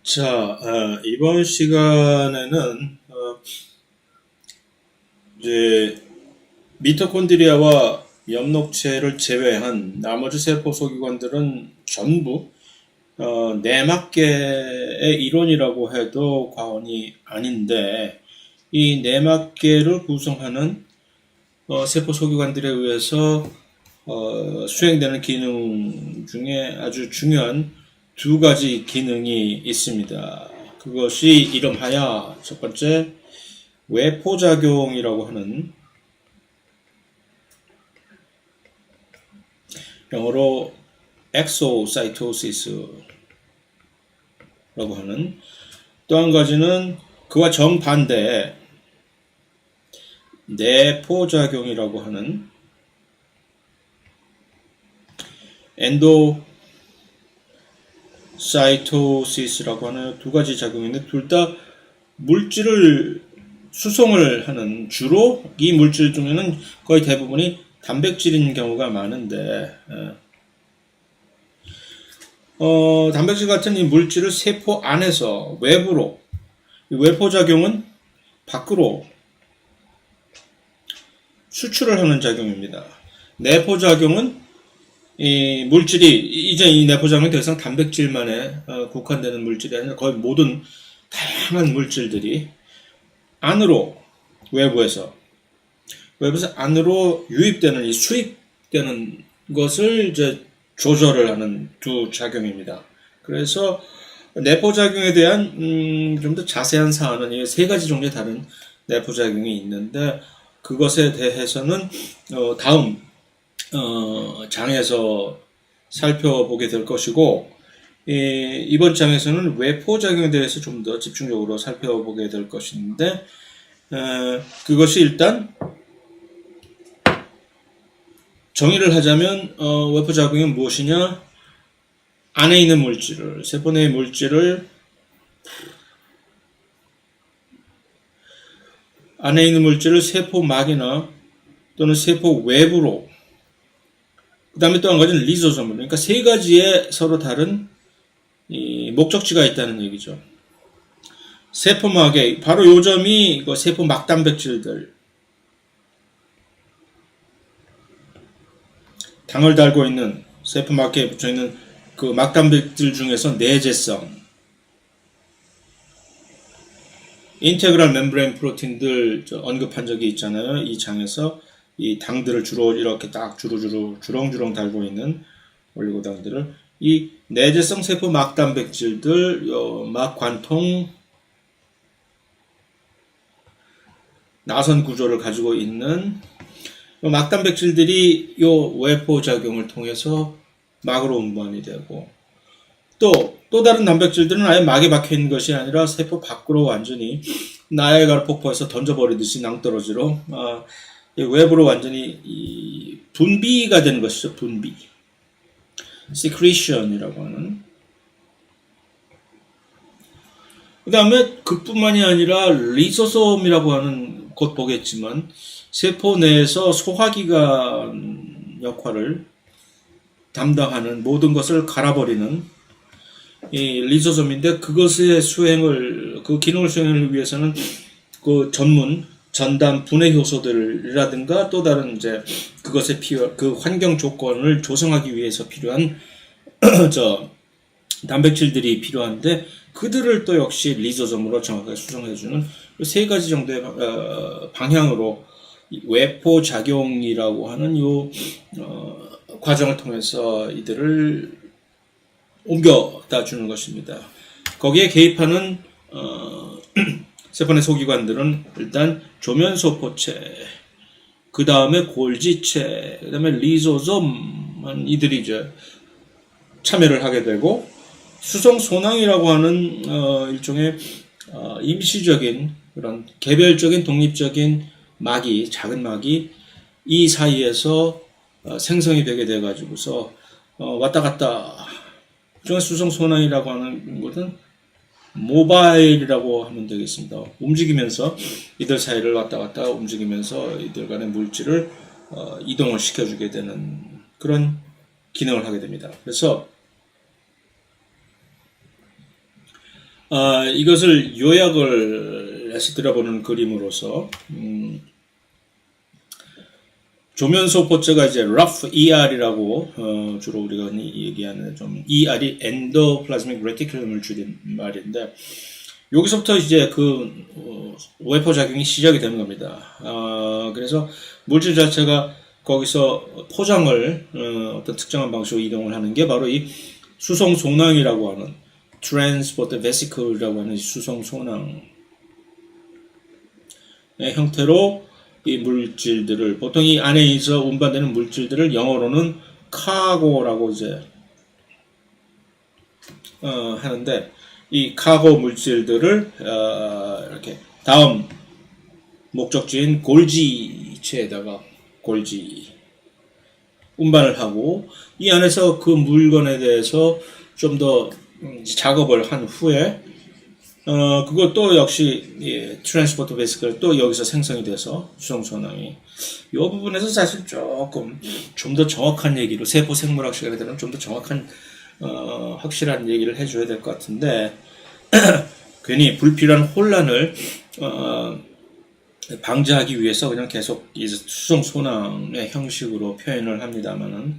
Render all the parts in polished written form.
자, 이번 시간에는 이제 미토콘드리아와 엽록체를 제외한 나머지 세포 소기관들은 전부 내막계의 이론이라고 해도 과언이 아닌데, 이 내막계를 구성하는 세포 소기관들에 의해서 수행되는 기능 중에 아주 중요한 두 가지 기능이 있습니다. 그것이 이름하여 첫 번째 외포작용이라고 하는, 영어로 엑소사이토시스라고 하는, 또 한 가지는 그와 정반대의 내포작용이라고 하는 엔도사이토시스라고 하는 두 가지 작용인데, 둘 다 물질을 수송을 하는, 주로 이 물질 중에는 거의 대부분이 단백질인 경우가 많은데, 단백질 같은 이 물질을 세포 안에서 외부로, 외포작용은 밖으로 수출을 하는 작용입니다. 내포작용은 이 물질이, 이제 이 내포작용이 더 이상 단백질만에 국한되는 물질이 아니라 거의 모든 다양한 물질들이 안으로, 외부에서 안으로 유입되는, 이 수입되는 것을 이제 조절을 하는 두 작용입니다. 그래서 내포작용에 대한 좀 더 자세한 사안은 이 세 가지 종류의 다른 내포작용이 있는데, 그것에 대해서는 다음 장에서 살펴보게 될 것이고, 이번 장에서는 외포작용에 대해서 좀 더 집중적으로 살펴보게 될 것인데, 그것이 일단 정의를 하자면 외포작용이 무엇이냐? 안에 있는 물질을, 세포 내의 물질을, 안에 있는 물질을 세포막이나 또는 세포 외부로, 그 다음에 또 한 가지는 리소솜, 그러니까 세 가지의 서로 다른 이 목적지가 있다는 얘기죠. 세포막에, 바로 요 점이 그 세포막 단백질들, 당을 달고 있는, 세포막에 붙어 있는 그 막 단백질 중에서 내재성, 인테그랄 멤브레인 프로틴들 언급한 적이 있잖아요. 이 장에서 이 당들을 주로 이렇게 딱 주렁주렁 달고 있는 올리고당들을, 이 내재성 세포 막 단백질들, 막 관통 나선 구조를 가지고 있는 막 단백질들이 요 외포 작용을 통해서 막으로 운반이 되고, 또 다른 단백질들은 아예 막에 박혀 있는 것이 아니라 세포 밖으로 완전히 나이아가라 폭포에서 던져버리듯이 낭떠러지로 외부로 완전히 분비가 되는 것이죠. 분비, secretion이라고 하는. 그 다음에 그뿐만이 아니라 리소솜이라고 하는, 곧 보겠지만 세포 내에서 소화기관 역할을 담당하는, 모든 것을 갈아버리는 이 리소솜인데, 그것의 수행을, 그 기능을 수행하기 위해서는 그 전문 전담 분해 효소들이라든가 또 다른 이제 그것에 그 환경 조건을 조성하기 위해서 필요한 단백질들이 필요한데, 그들을 또 역시 리소솜으로 정확하게 수정해주는 세 가지 정도의 방향으로 외포 작용이라고 하는 요 과정을 통해서 이들을 옮겨다 주는 것입니다. 거기에 개입하는 세포 내 소기관들은 일단 조면소포체, 그 다음에 골지체, 그 다음에 리소솜, 이들이 이제 참여를 하게 되고, 수성소낭이라고 하는 일종의 임시적인 그런 개별적인 독립적인 막이, 작은 막이 이 사이에서 생성이 되게 돼 가지고서 왔다 갔다, 그중에 수성소낭이라고 하는 것은 모바일이라고 하면 되겠습니다. 움직이면서 이들 사이를 왔다 갔다 움직이면서 이들 간의 물질을 이동을 시켜주게 되는 그런 기능을 하게 됩니다. 그래서 이것을 요약을 해서 들어보는 그림으로서 조면소포체가 이제 rough ER이라고 주로 우리가 얘기하는 좀 ER이 엔도플라즈믹 레티큘럼을 줄인 말인데 여기서부터 이제 웨포 작용이 시작이 되는 겁니다. 그래서 물질 자체가 거기서 포장을 어떤 특정한 방식으로 이동을 하는 게 바로 이 수송 소낭이라고 하는 transport vesicle이라고 하는 수송 소낭의 형태로 이 물질들을 보통 이 안에 있어 운반되는 물질들을 영어로는 카고라고 이제 하는데 이 카고 물질들을 이렇게 다음 목적지인 골지체에다가 골지 운반을 하고 이 안에서 그 물건에 대해서 좀 더 작업을 한 후에 그것도 역시 트랜스포트 베이스가 또 여기서 생성이 돼서 수송소낭이 이 부분에서 사실 조금 좀 더 정확한 얘기로 세포 생물학 시간에 되는 좀 더 정확한 확실한 얘기를 해줘야 될 것 같은데 괜히 불필요한 혼란을 방지하기 위해서 그냥 계속 수송소낭의 형식으로 표현을 합니다만은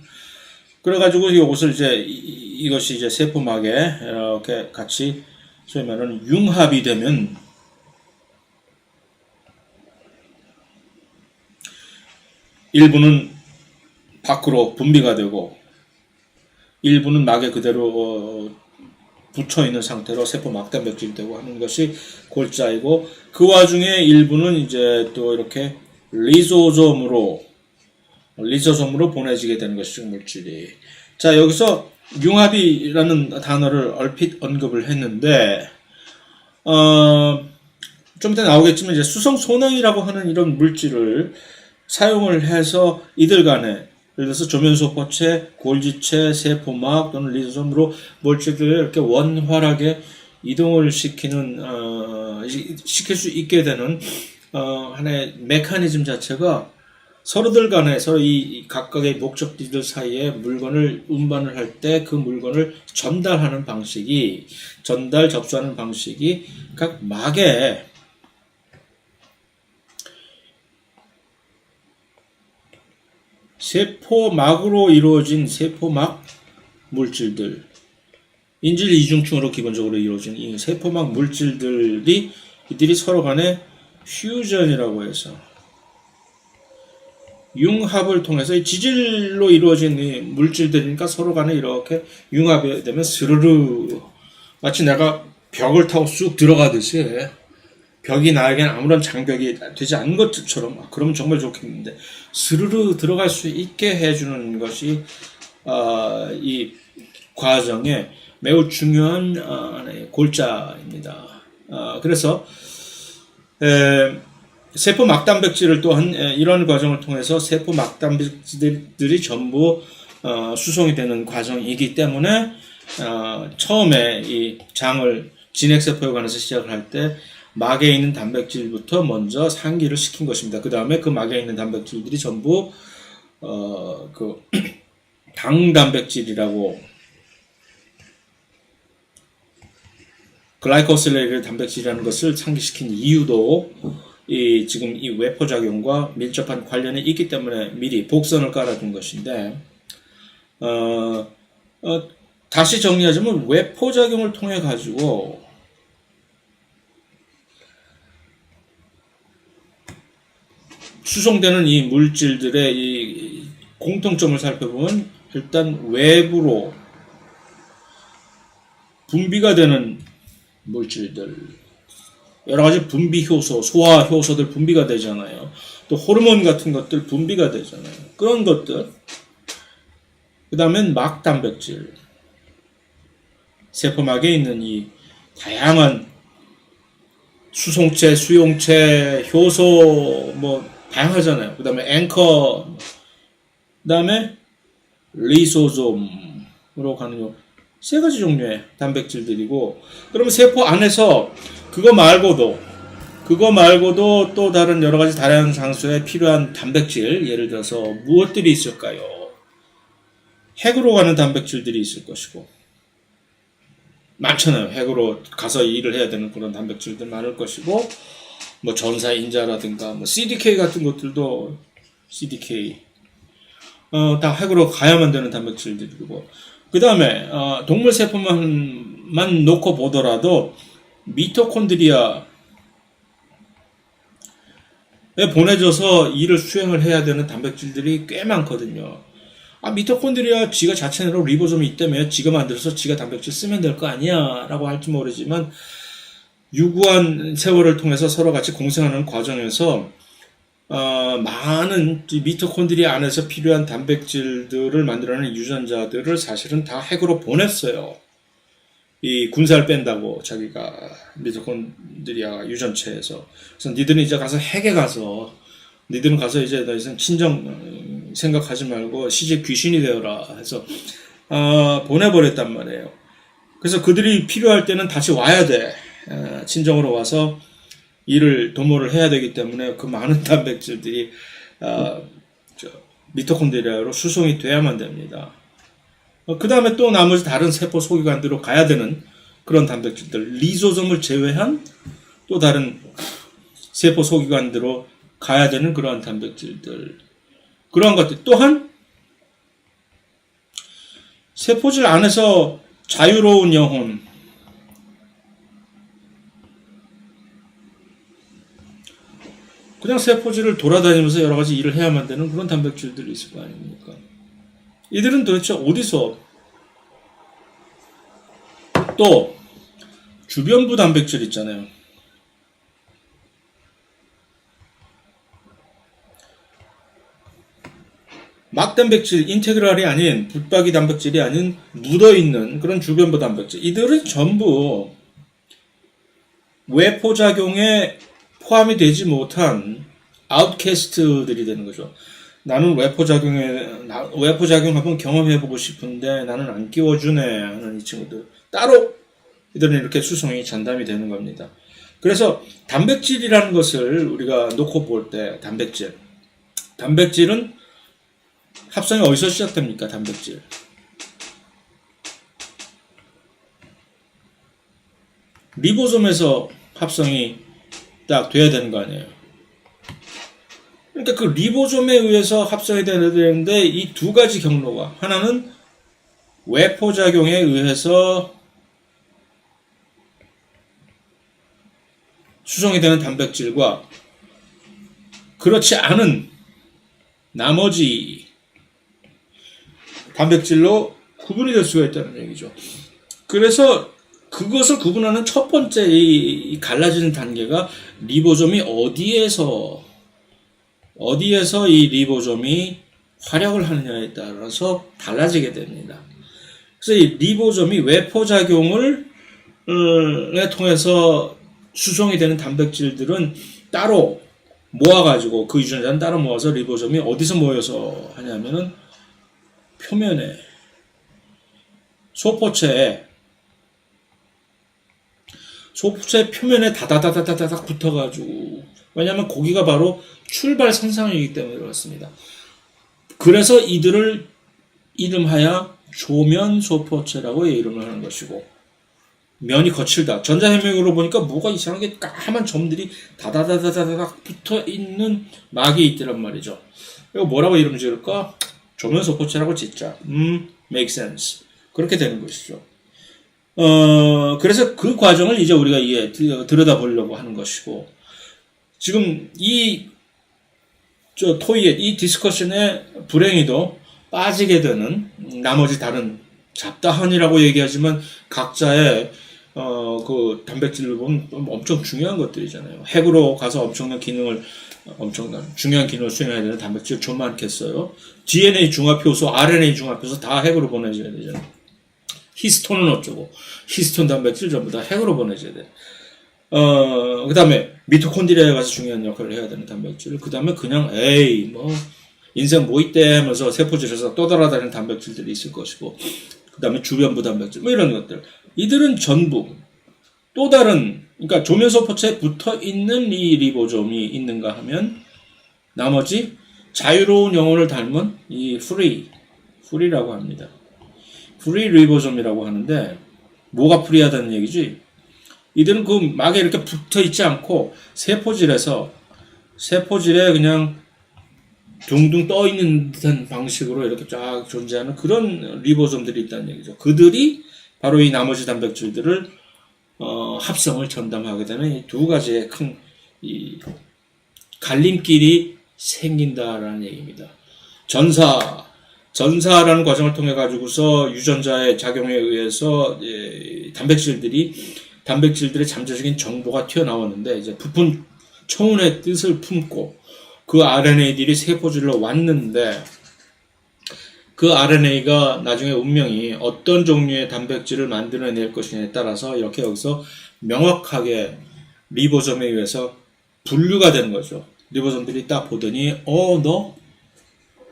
그래가지고 이것을 이것이 이제 세포막에 이렇게 같이 소위 말하는 융합이 되면 일부는 밖으로 분비가 되고 일부는 막에 그대로 붙어있는 상태로 세포 막단백질이 되고 하는 것이 골자이고 그 와중에 일부는 이제 또 이렇게 리소솜으로 보내지게 되는 것이죠, 물질이. 자, 여기서 융합이라는 단어를 얼핏 언급을 했는데 좀 이따 나오겠지만 이제 수성소낭이라고 하는 이런 물질을 사용을 해서 이들 간에 예를 들어서 조면소포체, 골지체, 세포막 또는 리소솜으로 물질들을 이렇게 원활하게 이동을 시킬 수 있게 되는 하나의 메커니즘 자체가 서로들 간에 서로 이 각각의 목적지들 사이에 물건을 운반을 할 때 그 물건을 전달하는 방식이 접수하는 방식이 각 막에 세포막으로 이루어진 세포막 물질들 인질 이중층으로 기본적으로 이루어진 이 세포막 물질들이 이들이 서로 간에 퓨전이라고 해서 융합을 통해서 지질로 이루어진 이 물질들이니까 서로 간에 이렇게 융합이 되면 스르르 마치 내가 벽을 타고 쑥 들어가듯이 벽이 나에게는 아무런 장벽이 되지 않은 것처럼 그러면 정말 좋겠는데 스르르 들어갈 수 있게 해주는 것이 이 과정의 매우 중요한 골자입니다. 그래서 세포 막단백질을 또한 이런 과정을 통해서 세포 막단백질들이 전부 수송이 되는 과정이기 때문에 처음에 이 장을 진핵세포에 관해서 시작을 할 때 막에 있는 단백질부터 먼저 상기를 시킨 것입니다. 그 다음에 그 막에 있는 단백질들이 전부 그 당단백질이라고 글라이코실레이트 단백질이라는 것을 상기시킨 이유도 지금 이 웨포작용과 밀접한 관련이 있기 때문에 미리 복선을 깔아둔 것인데 다시 정리하자면 웨포작용을 통해 가지고 수송되는 이 물질들의 이 공통점을 살펴보면 일단 외부로 분비가 되는 물질들 여러 가지 분비 효소, 소화 효소들 분비가 되잖아요. 또 호르몬 같은 것들 분비가 되잖아요. 그런 것들. 그 다음엔 막 단백질. 세포막에 있는 이 다양한 수송체, 수용체, 효소 뭐 다양하잖아요. 그 다음에 앵커. 그 다음에 리소솜으로 가는 요 세 가지 종류의 단백질들이고 그러면 세포 안에서 그거 말고도 또 다른 여러 가지 다양한 장소에 필요한 단백질 예를 들어서 무엇들이 있을까요? 핵으로 가는 단백질들이 있을 것이고 많잖아요. 핵으로 가서 일을 해야 되는 그런 단백질들 많을 것이고, 뭐 전사 인자라든가 뭐 CDK 같은 것들도 CDK 다 핵으로 가야만 되는 단백질들이고, 그 다음에 동물 세포만 놓고 보더라도 미토콘드리아에 보내져서 일을 수행을 해야 되는 단백질들이 꽤 많거든요. 미토콘드리아 지가 자체로 리보솜이 있다며 지가 만들어서 지가 단백질 쓰면 될 거 아니야 라고 할지 모르지만, 유구한 세월을 통해서 서로 같이 공생하는 과정에서 많은 미토콘드리아 안에서 필요한 단백질들을 만들어내는 유전자들을 사실은 다 핵으로 보냈어요. 이 군사를 뺀다고 자기가 미토콘드리아 유전체에서. 그래서 니들은 이제 가서 핵에 가서 니들은 가서 이제 더 이상 친정 생각하지 말고 시집 귀신이 되어라 해서 보내버렸단 말이에요. 그래서 그들이 필요할 때는 다시 와야 돼. 친정으로 와서 일을 도모를 해야 되기 때문에 그 많은 단백질들이 미토콘드리아로 수송이 돼야만 됩니다. 그 다음에 또 나머지 다른 세포 소기관들로 가야 되는 그런 단백질들, 리소솜을 제외한 또 다른 세포 소기관들로 가야 되는 그러한 단백질들, 그러한 것들 또한 세포질 안에서 자유로운 영혼, 그냥 세포질을 돌아다니면서 여러 가지 일을 해야만 되는 그런 단백질들이 있을 거 아닙니까? 이들은 도대체 어디서, 또 주변부 단백질 있잖아요. 막단백질, 인테그랄이 아닌, 붙박이 단백질이 아닌 묻어있는 그런 주변부 단백질, 이들은 전부 외포작용에 포함이 되지 못한 아웃캐스트들이 되는 거죠. 나는 외포작용 한번 경험해보고 싶은데 나는 안 끼워주네 하는 이 친구들, 따로 이들은 이렇게 수송이 잔담이 되는 겁니다. 그래서 단백질이라는 것을 우리가 놓고 볼 때, 단백질은 합성이 어디서 시작됩니까? 단백질 리보솜에서 합성이 딱 돼야 되는 거 아니에요. 그러니까 그 리보솜에 의해서 합성이 되는데, 이 두 가지 경로가, 하나는 외포작용에 의해서 수송이 되는 단백질과 그렇지 않은 나머지 단백질로 구분이 될 수가 있다는 얘기죠. 그래서 그것을 구분하는 첫 번째 이 갈라지는 단계가 리보솜이 어디에서 이 리보솜이 활약을 하느냐에 따라서 달라지게 됩니다. 그래서 이 리보솜이 외포작용을 통해서 수송이 되는 단백질들은 따로 모아가지고, 그 유전자는 따로 모아서 리보솜이 어디서 모여서 하냐면은 표면에, 소포체 표면에 다다다다다닥 붙어가지고, 왜냐하면 거기가 바로 출발 선상이기 때문에 그렇습니다. 그래서 이들을 이름하여 조면 소포체라고 이름을 하는 것이고, 면이 거칠다. 전자해명으로 보니까 뭐가 이상하게 까만 점들이 다다다다다닥 붙어있는 막이 있더란 말이죠. 이거 뭐라고 이름 지을까? 조면 소포체라고 짓자. make sense. 그렇게 되는 것이죠. 그래서 그 과정을 이제 우리가 들여다보려고 하는 것이고, 지금 토이의 이 디스커션에 불행히도 빠지게 되는 나머지 다른 잡다한이라고 얘기하지만 각자의 그 단백질을 보면 엄청 중요한 것들이잖아요. 핵으로 가서 엄청난 중요한 기능을 수행해야 되는 단백질 좀 많겠어요. DNA 중합효소, RNA 중합효소 다 핵으로 보내줘야 되잖아요. 히스톤은 어쩌고, 히스톤 단백질 전부 다 핵으로 보내줘야 돼. 그 다음에 미토콘드리아에 가서 중요한 역할을 해야 되는 단백질, 그 다음에 그냥 인생 뭐 있대 하면서 세포질에서 떠돌아다니는 단백질들이 있을 것이고, 그 다음에 주변부 단백질, 뭐 이런 것들. 이들은 전부 또 다른, 그러니까 조면소포체에 붙어 있는 이 리보솜이 있는가 하면, 나머지 자유로운 영혼을 닮은 이 프리라고 합니다. 프리 리보솜이라고 하는데, 뭐가 불리하다는 얘기지? 이들은 그 막에 이렇게 붙어 있지 않고 세포질에 그냥 둥둥 떠 있는 듯한 방식으로 이렇게 쫙 존재하는 그런 리보솜들이 있다는 얘기죠. 그들이 바로 이 나머지 단백질들을 합성을 전담하게 되는 이 두 가지의 큰 이 갈림길이 생긴다라는 얘기입니다. 전사라는 과정을 통해 가지고서 유전자의 작용에 의해서 단백질들의 잠재적인 정보가 튀어나왔는데 이제 부품 초운의 뜻을 품고 그 RNA들이 세포질로 왔는데 그 RNA가 나중에 운명이 어떤 종류의 단백질을 만들어낼 것이냐에 따라서 이렇게 여기서 명확하게 리보솜에 의해서 분류가 되는 거죠. 리보솜들이 딱 보더니 너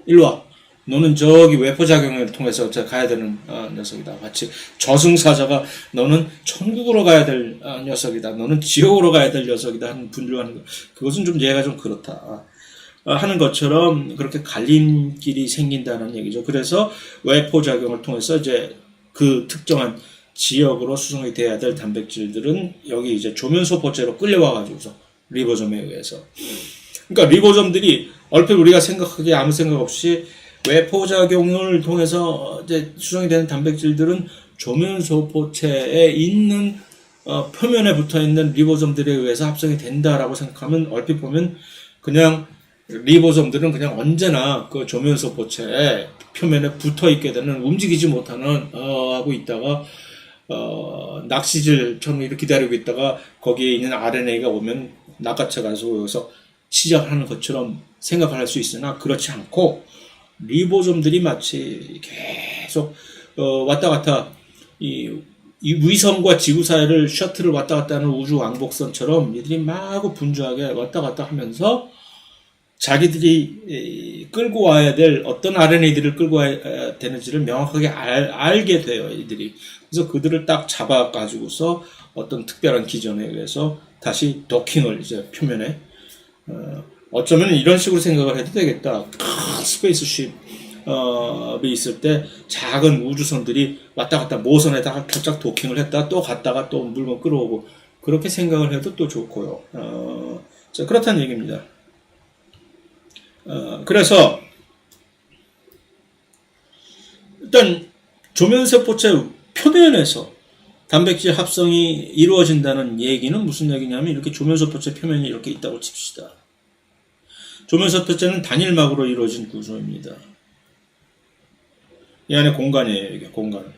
일로 와. 너는 저기 외포작용을 통해서 가야 되는 녀석이다. 마치 저승사자가 너는 천국으로 가야 될 녀석이다. 너는 지옥으로 가야 될 녀석이다 하는 분류하는 거. 그것은 좀 얘가 좀 그렇다. 하는 것처럼 그렇게 갈림길이 생긴다는 얘기죠. 그래서 외포작용을 통해서 이제 그 특정한 지역으로 수송이 돼야 될 단백질들은 여기 이제 조면소포체로 끌려와가지고서 리보솜에 의해서. 그러니까 리보솜들이 얼핏 우리가 생각하기에 아무 생각 없이 외포작용을 통해서 이제 수송이 되는 단백질들은 조면소포체에 있는 표면에 붙어 있는 리보솜들에 의해서 합성이 된다라고 생각하면 얼핏 보면 그냥 리보솜들은 그냥 언제나 그 조면소포체 표면에 붙어 있게 되는 움직이지 못하는 하고 있다가 낚시질처럼 이렇게 기다리고 있다가 거기에 있는 RNA가 오면 낚아채 가지고 여기서 시작을 하는 것처럼 생각을 할 수 있으나 그렇지 않고 리보솜들이 마치 계속 왔다 갔다 이 위성과 지구 사이를 셔틀을 왔다 갔다 하는 우주 왕복선처럼 이들이 마구 분주하게 왔다 갔다 하면서 자기들이 끌고 와야 될 어떤 RNA들을 끌고 와야 되는지를 명확하게 알게 돼요, 이들이. 그래서 그들을 딱 잡아가지고서 어떤 특별한 기전에 의해서 다시 도킹을 이제 표면에, 어쩌면 이런 식으로 생각을 해도 되겠다. 큰 스페이스쉽이 있을 때 작은 우주선들이 왔다 갔다 모선에다가 살짝 도킹을 했다 또 갔다가 또 물건 끌어오고 그렇게 생각을 해도 또 좋고요. 자, 그렇다는 얘기입니다. 그래서 일단 조면세포체 표면에서 단백질 합성이 이루어진다는 얘기는 무슨 얘기냐면 이렇게 조면세포체 표면이 이렇게 있다고 칩시다. 조면세포체는 단일막으로 이루어진 구조입니다. 이 안에 공간이에요. 이게 공간.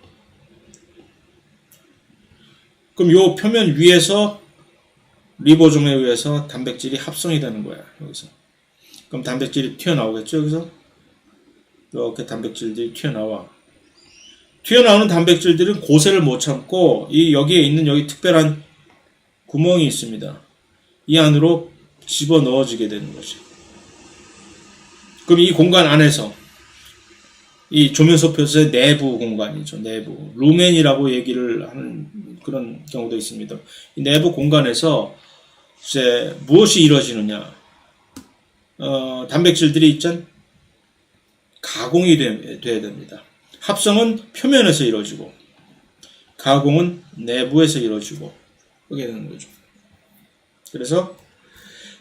그럼 요 표면 위에서 리보솜에 의해서 단백질이 합성이 되는 거야. 여기서. 그럼 단백질이 튀어나오겠죠, 여기서? 이렇게 단백질들이 튀어나와. 튀어나오는 단백질들은 고세를 못 참고, 여기에 있는 여기 특별한 구멍이 있습니다. 이 안으로 집어 넣어지게 되는 거죠. 그럼 이 공간 안에서, 이 조면소표의 내부 공간이죠, 내부. 루멘이라고 얘기를 하는 그런 경우도 있습니다. 이 내부 공간에서 이제 무엇이 이루어지느냐. 단백질들이 있잖아. 가공이 돼야 됩니다. 합성은 표면에서 이루어지고, 가공은 내부에서 이루어지고, 그게 되는 거죠. 그래서,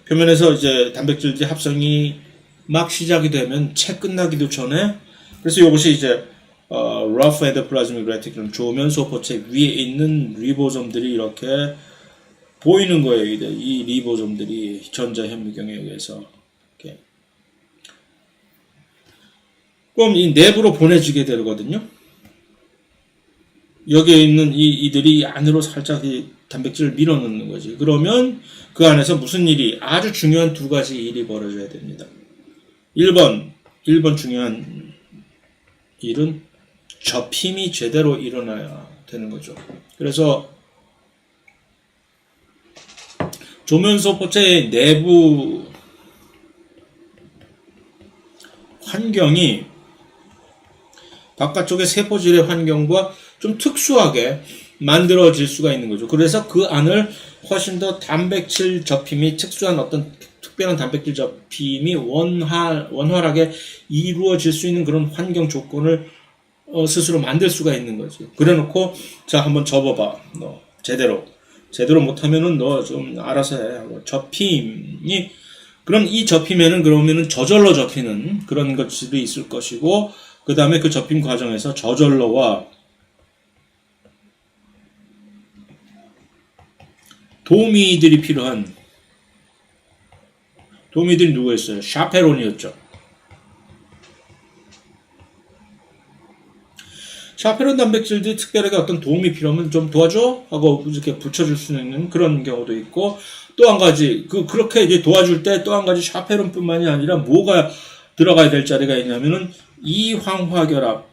표면에서 이제 단백질들이 합성이 막 시작이 되면 채 끝나기도 전에, 그래서 이것이 이제, rough endoplasmic reticulum, 조면소포체 위에 있는 리보솜들이 이렇게 보이는 거예요. 이 리보솜들이 전자현미경에 의해서. 그럼 이 내부로 보내지게 되거든요. 여기에 있는 이들이 안으로 살짝 이 단백질을 밀어넣는 거지. 그러면 그 안에서 무슨 일이, 아주 중요한 두 가지 일이 벌어져야 됩니다. 1번 중요한 일은 접힘이 제대로 일어나야 되는 거죠. 그래서 조면소포체의 내부 환경이 바깥쪽의 세포질의 환경과 좀 특수하게 만들어질 수가 있는 거죠. 그래서 그 안을 훨씬 더 단백질 접힘이 특수한 어떤 특별한 단백질 접힘이 원활하게 이루어질 수 있는 그런 환경 조건을 스스로 만들 수가 있는 거지. 그래놓고 자 한번 접어봐. 너 제대로 못하면은 너 좀 알아서 해. 하고 접힘이 그럼 이 접힘에는 그러면은 저절로 접히는 그런 것들이 있을 것이고 그 다음에 그 접힘 과정에서 저절로와 도우미들이 필요한 도우미들이 누구였어요? 샤페론이었죠. 샤페론 단백질들이 특별하게 어떤 도움이 필요하면 좀 도와줘? 하고 이렇게 붙여줄 수 있는 그런 경우도 있고 또 한 가지 그렇게 이제 도와줄 때 또 한 가지 샤페론뿐만이 아니라 뭐가 들어가야 될 자리가 있냐면은 이황화결합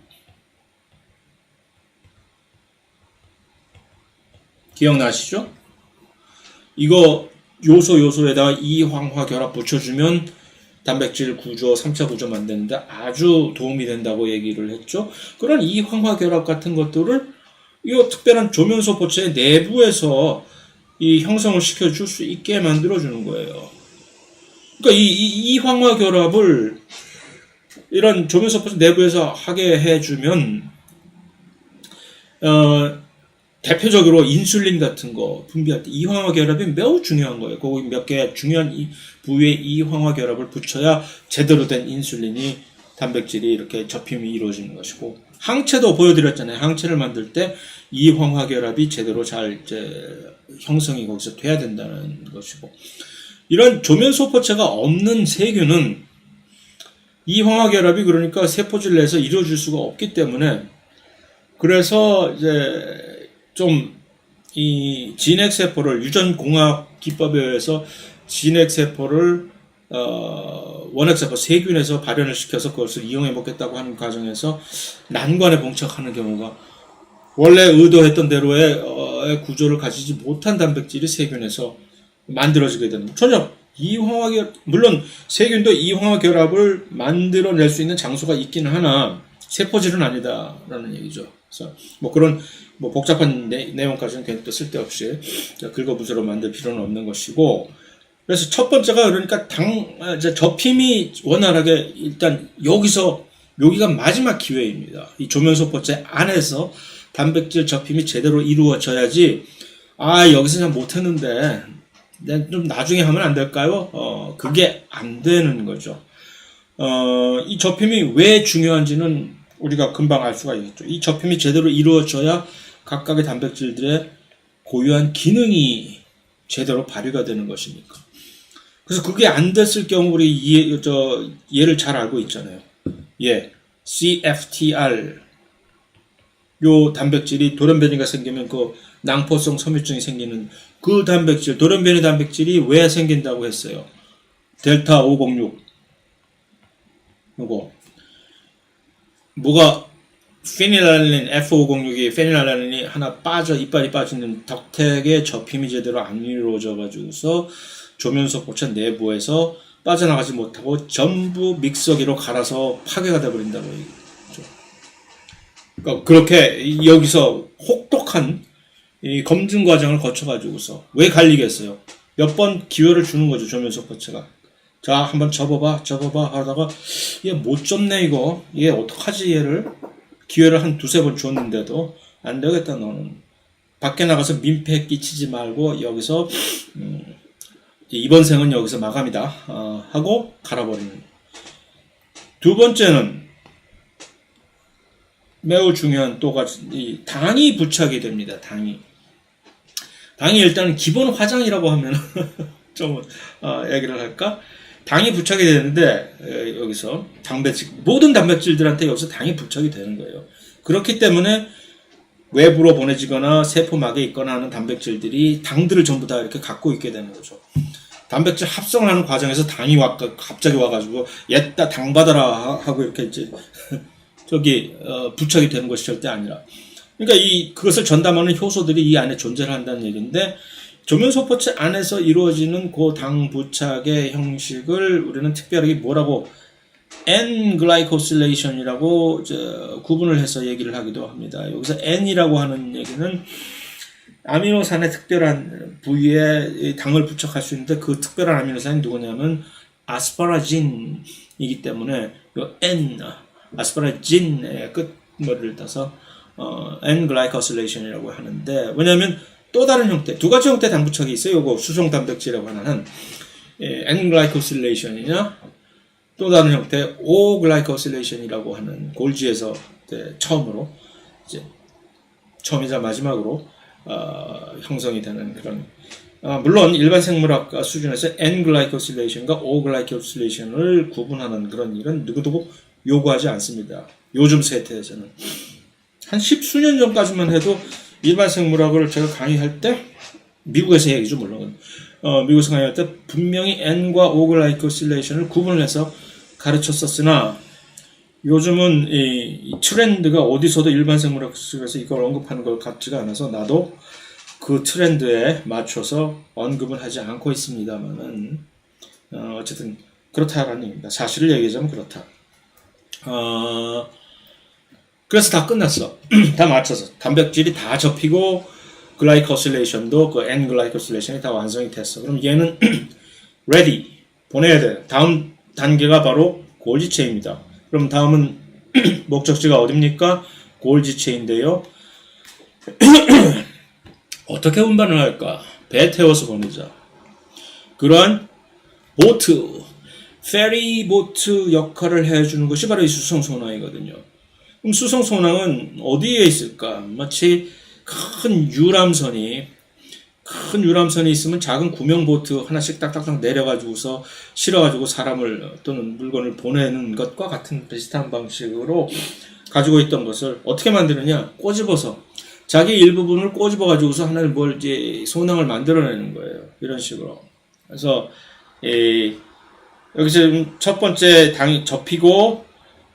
기억나시죠? 이거 요소에다가 이황화결합 붙여주면 단백질 구조, 3차 구조 만드는데 아주 도움이 된다고 얘기를 했죠. 그런 이황화결합 같은 것들을 이 특별한 조면소포체 내부에서 이 형성을 시켜줄 수 있게 만들어주는 거예요. 그러니까 이 이황화결합을 이런 조면소포체 내부에서 하게 해주면 대표적으로 인슐린 같은 거 분비할 때 이황화 결합이 매우 중요한 거예요. 거기 몇 개 중요한 부위에 이황화 결합을 붙여야 제대로 된 인슐린이 단백질이 이렇게 접힘이 이루어지는 것이고 항체도 보여드렸잖아요. 항체를 만들 때 이황화 결합이 제대로 잘 형성이 거기서 돼야 된다는 것이고 이런 조면소포체가 없는 세균은 이황화 결합이 그러니까 세포질 내에서 이루어질 수가 없기 때문에 그래서 이제 좀 이 진핵세포를 유전공학 기법에 의해서 진핵세포를 원핵세포 세균에서 발현을 시켜서 그것을 이용해 보겠다고 하는 과정에서 난관에 봉착하는 경우가 원래 의도했던 대로의 구조를 가지지 못한 단백질이 세균에서 만들어지게 되는 거죠. 전혀 이황화 물론 세균도 이황화 결합을 만들어낼 수 있는 장소가 있기는 하나 세포질은 아니다라는 얘기죠. 그래서 그런 복잡한 내용까지는 괜히 또 쓸데없이 긁어부스러 만들 필요는 없는 것이고 그래서 첫 번째가 그러니까 접힘이 원활하게 일단 여기가 마지막 기회입니다. 이 조면소포체 안에서 단백질 접힘이 제대로 이루어져야지 여기서 잘 못했는데 좀 나중에 하면 안 될까요? 그게 안 되는 거죠. 이 접힘이 왜 중요한지는 우리가 금방 알 수가 있겠죠. 이 접힘이 제대로 이루어져야 각각의 단백질들의 고유한 기능이 제대로 발휘가 되는 것이니까. 그래서 그게 안 됐을 경우 우리 얘를 잘 알고 있잖아요. CFTR 요 단백질이 돌연변이가 생기면 그 낭포성 섬유증이 생기는 그 단백질 돌연변이 단백질이 왜 생긴다고 했어요? 델타 506 요거 뭐가 페닐알렌 F506이 페닐알렌이 하나 이빨이 빠지는 덕택의 접힘이 제대로 안 이루어져 가지고서 조면소포체 내부에서 빠져나가지 못하고 전부 믹서기로 갈아서 파괴가 되어버린다고 얘기죠. 그러니까 그렇게 여기서 혹독한 이 검증 과정을 거쳐가지고서 왜 갈리겠어요? 몇 번 기회를 주는 거죠 조면소포체가. 자 한번 접어봐 하다가 얘 못 접네 이거 얘 어떡하지 얘를 기회를 한 두세 번 줬는데도 안 되겠다 너는 밖에 나가서 민폐 끼치지 말고 여기서 이번 생은 여기서 마감이다 하고 갈아버리는. 두 번째는 매우 중요한 이 당이 부착이 됩니다. 당이 일단은 기본 화장이라고 하면 좀 얘기를 할까? 당이 부착이 되는데 여기서 모든 단백질들한테 여기서 당이 부착이 되는 거예요. 그렇기 때문에 외부로 보내지거나 세포막에 있거나 하는 단백질들이 당들을 전부 다 이렇게 갖고 있게 되는 거죠. 단백질 합성을 하는 과정에서 당이 갑자기 와가지고 얘다 당 받아라 하고 이렇게 이제 부착이 되는 것이 절대 아니라. 그러니까 그것을 전담하는 효소들이 이 안에 존재를 한다는 얘기인데 조면소포체 안에서 이루어지는 그 당 부착의 형식을 우리는 특별하게 뭐라고 N-glycosylations이라고 구분을 해서 얘기를 하기도 합니다. 여기서 N이라고 하는 얘기는 아미노산의 특별한 부위에 당을 부착할 수 있는데 그 특별한 아미노산이 누구냐면 아스파라긴이기 때문에 이 N, 아스파라긴의 끝 머리를 따서 N-glycosylation이라고 하는데, 왜냐하면 또 다른 형태, 두 가지 형태 당부착이 있어요. 요거 수송 단백질이라고 하는 N-glycosylation이냐, 또 다른 형태 O-glycosylation이라고 하는 골지에서 처음으로 이제 처음이자 마지막으로 형성이 되는 그런 물론 일반 생물학 수준에서 N-glycosylation과 O-glycosylation을 구분하는 그런 일은 누구도 요구하지 않습니다. 요즘 세태에서는 한 10수년 전까지만 해도 일반 생물학을 제가 강의할 때 미국에서 얘기죠 물론 미국에서 강의할 때 분명히 N과 O-glycosylation을 구분해서 가르쳤었으나 요즘은 이 트렌드가 어디서도 일반 생물학 속에서 이걸 언급하는 것 같지가 않아서 나도 그 트렌드에 맞춰서 언급을 하지 않고 있습니다만은 어쨌든 그렇다라는 얘기입니다. 사실을 얘기하자면 그렇다. 그래서 다 끝났어. 다 맞춰서 단백질이 다 접히고 글라이코실레이션도 그 N-글라이코실레이션이 다 완성이 됐어. 그럼 얘는 ready 보내야 돼. 다음 단계가 바로 골지체입니다. 그럼 다음은 목적지가 어딥니까? 골지체인데요. 어떻게 운반을 할까? 배 태워서 보내자. 그러한 보트, 페리 보트 역할을 해주는 것이 바로 이 수송소낭이거든요. 그럼 수송소낭은 어디에 있을까? 마치 큰 유람선이 있으면 작은 구명 보트 하나씩 딱딱딱 내려가지고서 실어가지고 사람을 또는 물건을 보내는 것과 같은 비슷한 방식으로 가지고 있던 것을 어떻게 만드느냐? 꼬집어서 자기 일부분을 꼬집어가지고서 하나를 뭘 이제 소낭을 만들어내는 거예요. 이런 식으로. 그래서 여기서 첫 번째 당이 접히고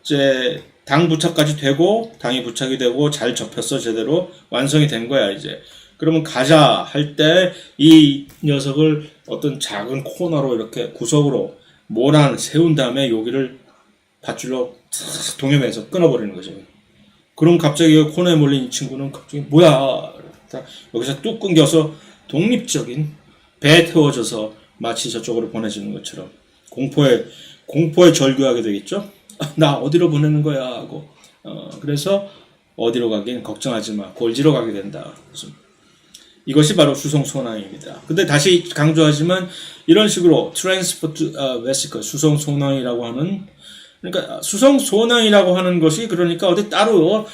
이제 당 부착까지 되고 당이 부착이 되고 잘 접혔어 제대로 완성이 된 거야 이제. 그러면 가자 할 때 이 녀석을 어떤 작은 코너로 이렇게 구석으로 세운 다음에 여기를 밧줄로 동여매서 끊어버리는 거죠. 그럼 갑자기 코너에 몰린 이 친구는 갑자기 뭐야? 여기서 뚝 끊겨서 독립적인 배에 태워져서 마치 저쪽으로 보내지는 것처럼 공포에 절규하게 되겠죠? 나 어디로 보내는 거야? 하고 그래서 어디로 가긴 걱정하지 마. 골지로 가게 된다. 이것이 바로 수송소낭입니다. 근데 다시 강조하지만 이런 식으로 트랜스포트 베시클 수송소낭이라고 하는 그러니까 수송소낭이라고 하는 것이 그러니까 어디 따로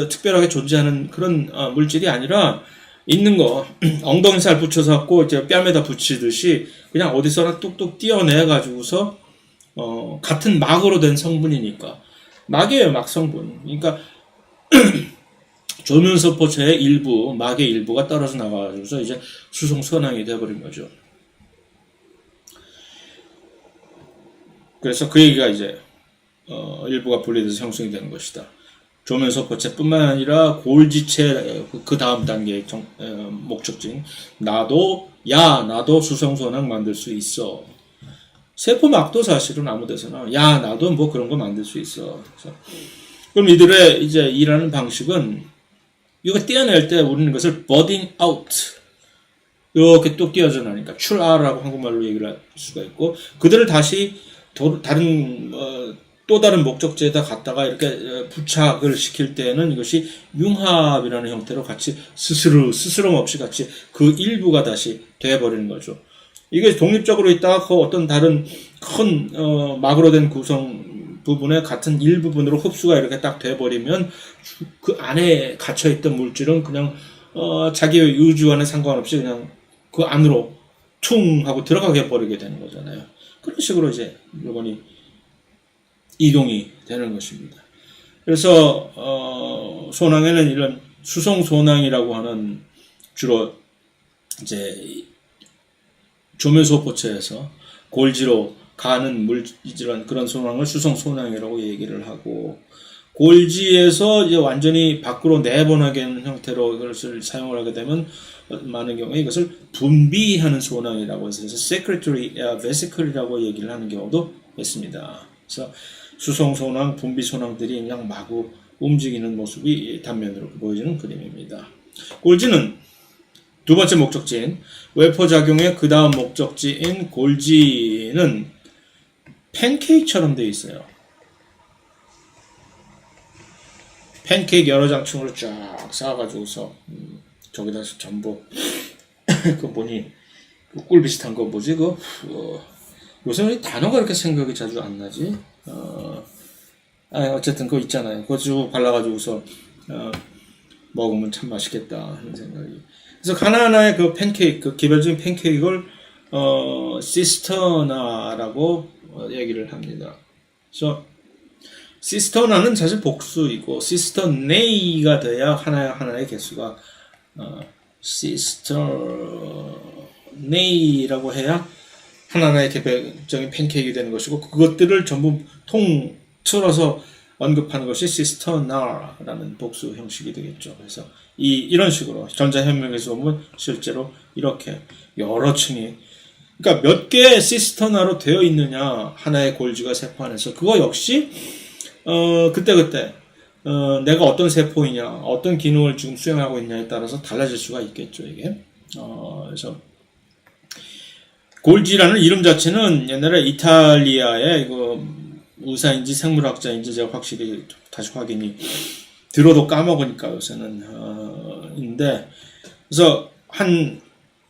특별하게 존재하는 그런 물질이 아니라 있는 거 엉덩이 살 붙여서 갖고 이제 뺨에다 붙이듯이 그냥 어디서나 뚝뚝 띄어내 가지고서 같은 막으로 된 성분이니까 막이에요 막 성분. 그러니까 조면서포체의 일부 막의 일부가 떨어져 나가가지고서 이제 수송소낭이 되어버린 거죠. 그래서 그 얘기가 이제 일부가 분리돼서 형성이 되는 것이다. 조면서포체뿐만 아니라 골지체 그 다음 단계의 목적지인 나도 수송소낭 만들 수 있어. 세포막도 사실은 아무 데서나 나도 뭐 그런 거 만들 수 있어. 그래서 그럼 이들의 이제 일하는 방식은 이거 떼어낼 때 우리는 이것을 budding out 이렇게 또 띄어져 나니까 출하라고 한국말로 얘기를 할 수가 있고 그들을 다시 또 다른 목적지에다 갖다가 이렇게 부착을 시킬 때는 이것이 융합이라는 형태로 같이 스스럼 없이 같이 그 일부가 다시 돼버리는 거죠. 이게 독립적으로 있다가 그 어떤 다른 큰 막으로 된 구성 부분의 같은 일부분으로 흡수가 이렇게 딱 돼버리면 그 안에 갇혀있던 물질은 그냥 자기의 의지와는 상관없이 그냥 그 안으로 퉁 하고 들어가게 버리게 되는 거잖아요. 그런 식으로 이제 물건이 이동이 되는 것입니다. 그래서 소낭에는 이런 수송소낭이라고 하는 주로 이제 조면소포체에서 골지로 가는 물질한 그런 소낭을 수송소낭이라고 얘기를 하고 골지에서 이제 완전히 밖으로 내보내게 하는 형태로 이것을 사용을 하게 되면 많은 경우에 이것을 분비하는 소낭이라고 해서 secretory vesicle이라고 얘기를 하는 경우도 있습니다. 그래서 수송소낭, 분비소낭들이 그냥 마구 움직이는 모습이 단면으로 보여지는 그림입니다. 골지는 두 번째 목적지인 웨포작용의 그 다음 목적지인 골지는 팬케이크처럼 되어 있어요. 팬케이크 여러 장층으로 쫙 쌓아가지고서 저기다 전부 그 뭐니 그 꿀 비슷한 거 뭐지 요새는 단어가 이렇게 생각이 자주 안 나지. 어쨌든 그거 있잖아요. 그거 쭉 발라가지고서 먹으면 참 맛있겠다 하는 생각이. 그래서 하나하나의 그 팬케이크, 그 기본적인 팬케이크를 시스터나라고 얘기를 합니다. 그래서 시스터나는 사실 복수이고 시스터네이가 돼야 하나의 개수가 시스터네이라고 해야 하나하나의 개별적인 팬케이크가 되는 것이고 그것들을 전부 통틀어서 언급하는 것이 시스터나라는 복수 형식이 되겠죠. 그래서 이런 식으로 전자현명에서 보면 실제로 이렇게 여러 층이 그러니까 몇 개의 시스터나로 되어 있느냐 하나의 골지가 세포 안에서 그거 역시 그때 내가 어떤 세포이냐 어떤 기능을 지금 수행하고 있냐에 따라서 달라질 수가 있겠죠. 이게 그래서 골지라는 이름 자체는 옛날에 이탈리아의 이거 의사인지 생물학자인지 제가 확실히 다시 확인이 들어도 까먹으니까 요새는 인데 그래서 한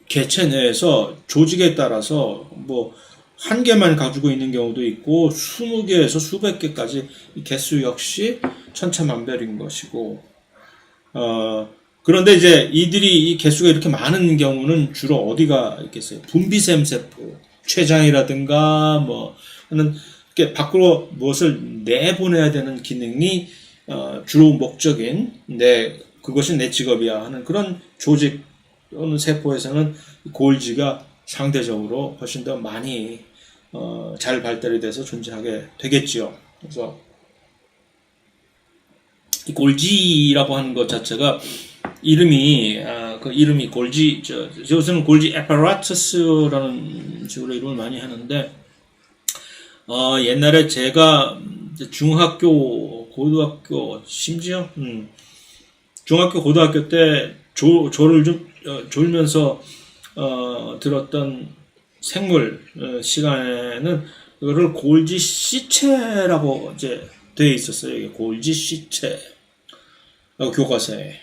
개체 내에서 조직에 따라서 뭐 한 개만 가지고 있는 경우도 있고 20개에서 수백 개까지 개수 역시 천차만별인 것이고 그런데 이제 이 개수가 이렇게 많은 경우는 주로 어디가 있겠어요? 분비샘 세포, 췌장이라든가 뭐 하는 이렇게 밖으로 무엇을 내보내야 되는 기능이 주로 목적인 그것이 내 직업이야 하는 그런 조직 또는 세포에서는 골지가 상대적으로 훨씬 더 많이 잘 발달이 돼서 존재하게 되겠지요. 그래서 이 골지라고 하는 것 자체가 이름이 골지 요새는 골지 애퍼라투스라는 식으로 이름을 많이 하는데 옛날에 제가 중학교 고등학교 심지어 중학교 고등학교 때 조를 좀 졸면서 들었던 생물 시간에는 이거를 골지 시체라고 이제 되어 있었어요. 이게 골지 시체 교과서에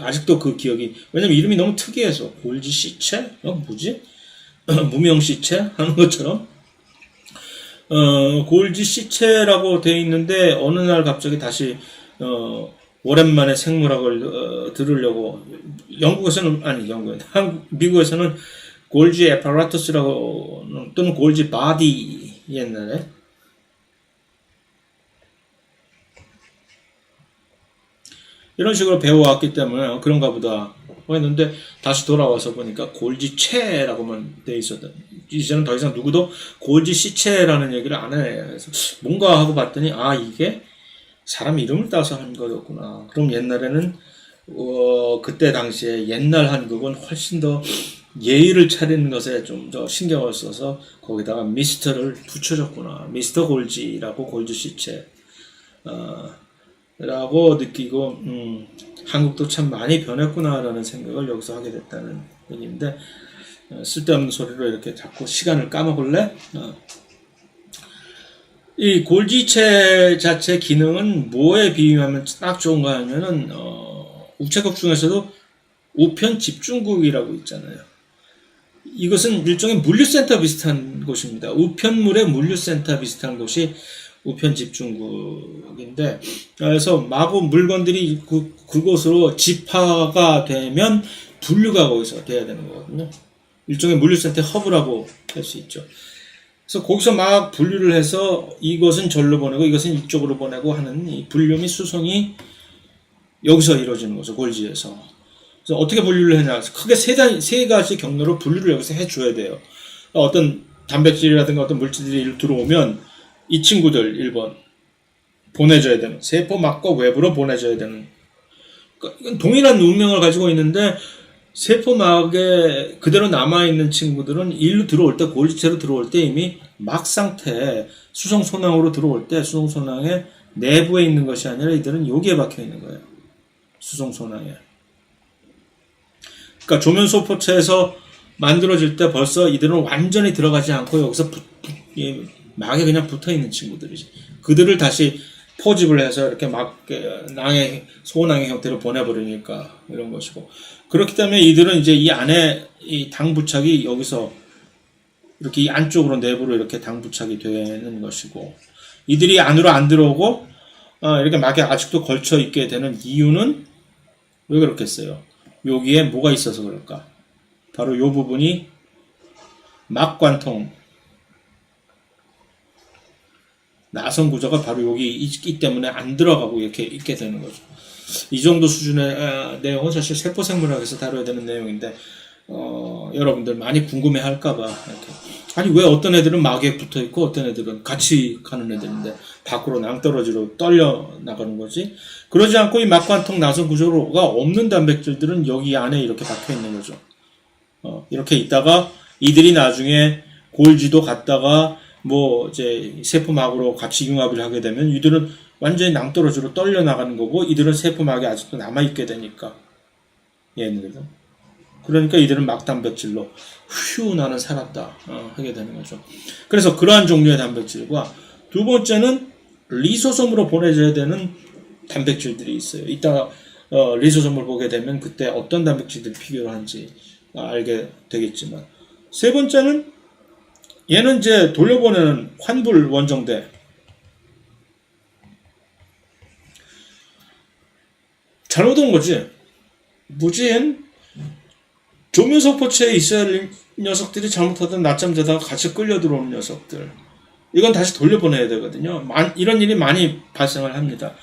아직도 그 기억이 왜냐면 이름이 너무 특이해서 골지 시체 뭐지 무명 시체 하는 것처럼 골지 시체라고 되어 있는데 어느 날 갑자기 다시 오랜만에 생물학을 들으려고 미국에서는 골지 애퍼라투스라고 또는 골지 바디 옛날에 이런 식으로 배워왔기 때문에 그런가 보다 했는데 다시 돌아와서 보니까 골지체라고만 돼 있었다. 이제는 더 이상 누구도 골지 시체라는 얘기를 안 해. 그래서 뭔가 하고 봤더니 이게 사람 이름을 따서 한 거였구나. 그럼 옛날에는 그때 당시에 옛날 한국은 훨씬 더 예의를 차리는 것에 좀 더 신경을 써서 거기다가 미스터를 붙여줬구나. 미스터 골지라고 골지 시체 라고 느끼고 한국도 참 많이 변했구나라는 생각을 여기서 하게 됐다는 얘기인데 쓸데없는 소리로 이렇게 자꾸 시간을 까먹을래? 이 골지체 자체 기능은 뭐에 비유하면 딱 좋은가 하면은 우체국 중에서도 우편 집중국이라고 있잖아요. 이것은 일종의 물류센터 비슷한 곳입니다. 우편물의 물류센터 비슷한 곳이 우편 집중국인데 그래서 마구 물건들이 그곳으로 집화가 되면 분류가 거기서 돼야 되는 거거든요. 일종의 물류센터 허브라고 할 수 있죠. 그래서 거기서 막 분류를 해서 이것은 절로 보내고 이것은 이쪽으로 보내고 하는 이 분류 및 수송이 여기서 이루어지는 거죠. 골지에서. 그래서 어떻게 분류를 하냐. 크게 세 가지 경로로 분류를 여기서 해줘야 돼요. 어떤 단백질이라든가 어떤 물질들이 들어오면 이 친구들 1번 보내줘야 되는 세포막과 외부로 보내줘야 되는 그러니까 이건 동일한 운명을 가지고 있는데 세포막에 그대로 남아있는 친구들은 일로 들어올 때 골지체로 들어올 때 이미 막 상태에 수송소낭으로 들어올 때 수송소낭의 내부에 있는 것이 아니라 이들은 여기에 박혀 있는 거예요. 수송소낭에. 그러니까 조면소포체에서 만들어질 때 벌써 이들은 완전히 들어가지 않고 여기서 막에 그냥 붙어 있는 친구들이지. 그들을 다시 포집을 해서 이렇게 막 소낭의 형태로 보내버리니까 이런 것이고, 그렇기 때문에 이들은 이제 이 안에 이 당 부착이 여기서 이렇게 이 안쪽으로 내부로 이렇게 당 부착이 되는 것이고, 이들이 안으로 안 들어오고 이렇게 막에 아직도 걸쳐 있게 되는 이유는 왜 그렇겠어요? 여기에 뭐가 있어서 그럴까? 바로 이 부분이 막관통 나선 구조가 바로 여기 있기 때문에 안 들어가고 이렇게 있게 되는 거죠. 이 정도 수준의 내용은 사실 세포생물학에서 다뤄야 되는 내용인데 여러분들 많이 궁금해 할까봐 이렇게. 아니 왜 어떤 애들은 막에 붙어 있고 어떤 애들은 같이 가는 애들인데 밖으로 낭떠러지로 떨려 나가는 거지? 그러지 않고 이 막관통 나선 구조가 없는 단백질들은 여기 안에 이렇게 박혀 있는 거죠. 이렇게 있다가 이들이 나중에 골지도 갔다가 뭐 이제 세포막으로 같이 융합을 하게 되면 이들은 완전히 낭떠러지로 떨려 나가는 거고, 이들은 세포막에 아직도 남아 있게 되니까 얘네들은. 그러니까 이들은 막단백질로 휴 나는 살았다 하게 되는 거죠. 그래서 그러한 종류의 단백질과 두 번째는 리소솜으로 보내져야 되는 단백질들이 있어요. 이따가 리소솜을 보게 되면 그때 어떤 단백질들이 필요한지 알게 되겠지만, 세 번째는 얘는 이제 돌려보내는 환불 원정대. 잘못 온 거지. 무지엔 조면석포체에 있어야 할 녀석들이 잘못하다 낮잠 자다가 같이 끌려 들어오는 녀석들. 이건 다시 돌려보내야 되거든요. 이런 일이 많이 발생을 합니다.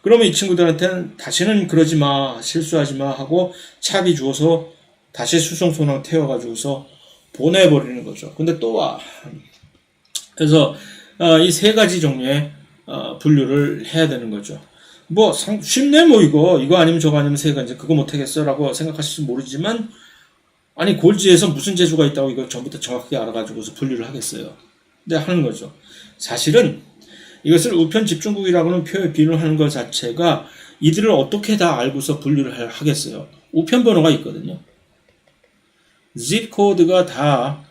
그러면 이 친구들한테는 다시는 그러지 마, 실수하지 마 하고 차비 주어서 다시 수송소낭 태워가지고서 보내버리는 거죠. 근데 또 와. 그래서 이 세 가지 종류의 분류를 해야 되는 거죠. 뭐 쉽네 뭐 이거 아니면 저거 아니면 세 가지 그거 못하겠어 라고 생각하실지 모르지만, 아니 골지에서 무슨 재주가 있다고 이걸 전부터 정확하게 알아가지고서 분류를 하겠어요. 근데 하는 거죠. 사실은 이것을 우편 집중국이라고는 비유를 하는 것 자체가 이들을 어떻게 다 알고서 분류를 하겠어요. 우편 번호가 있거든요. zip 코드가 다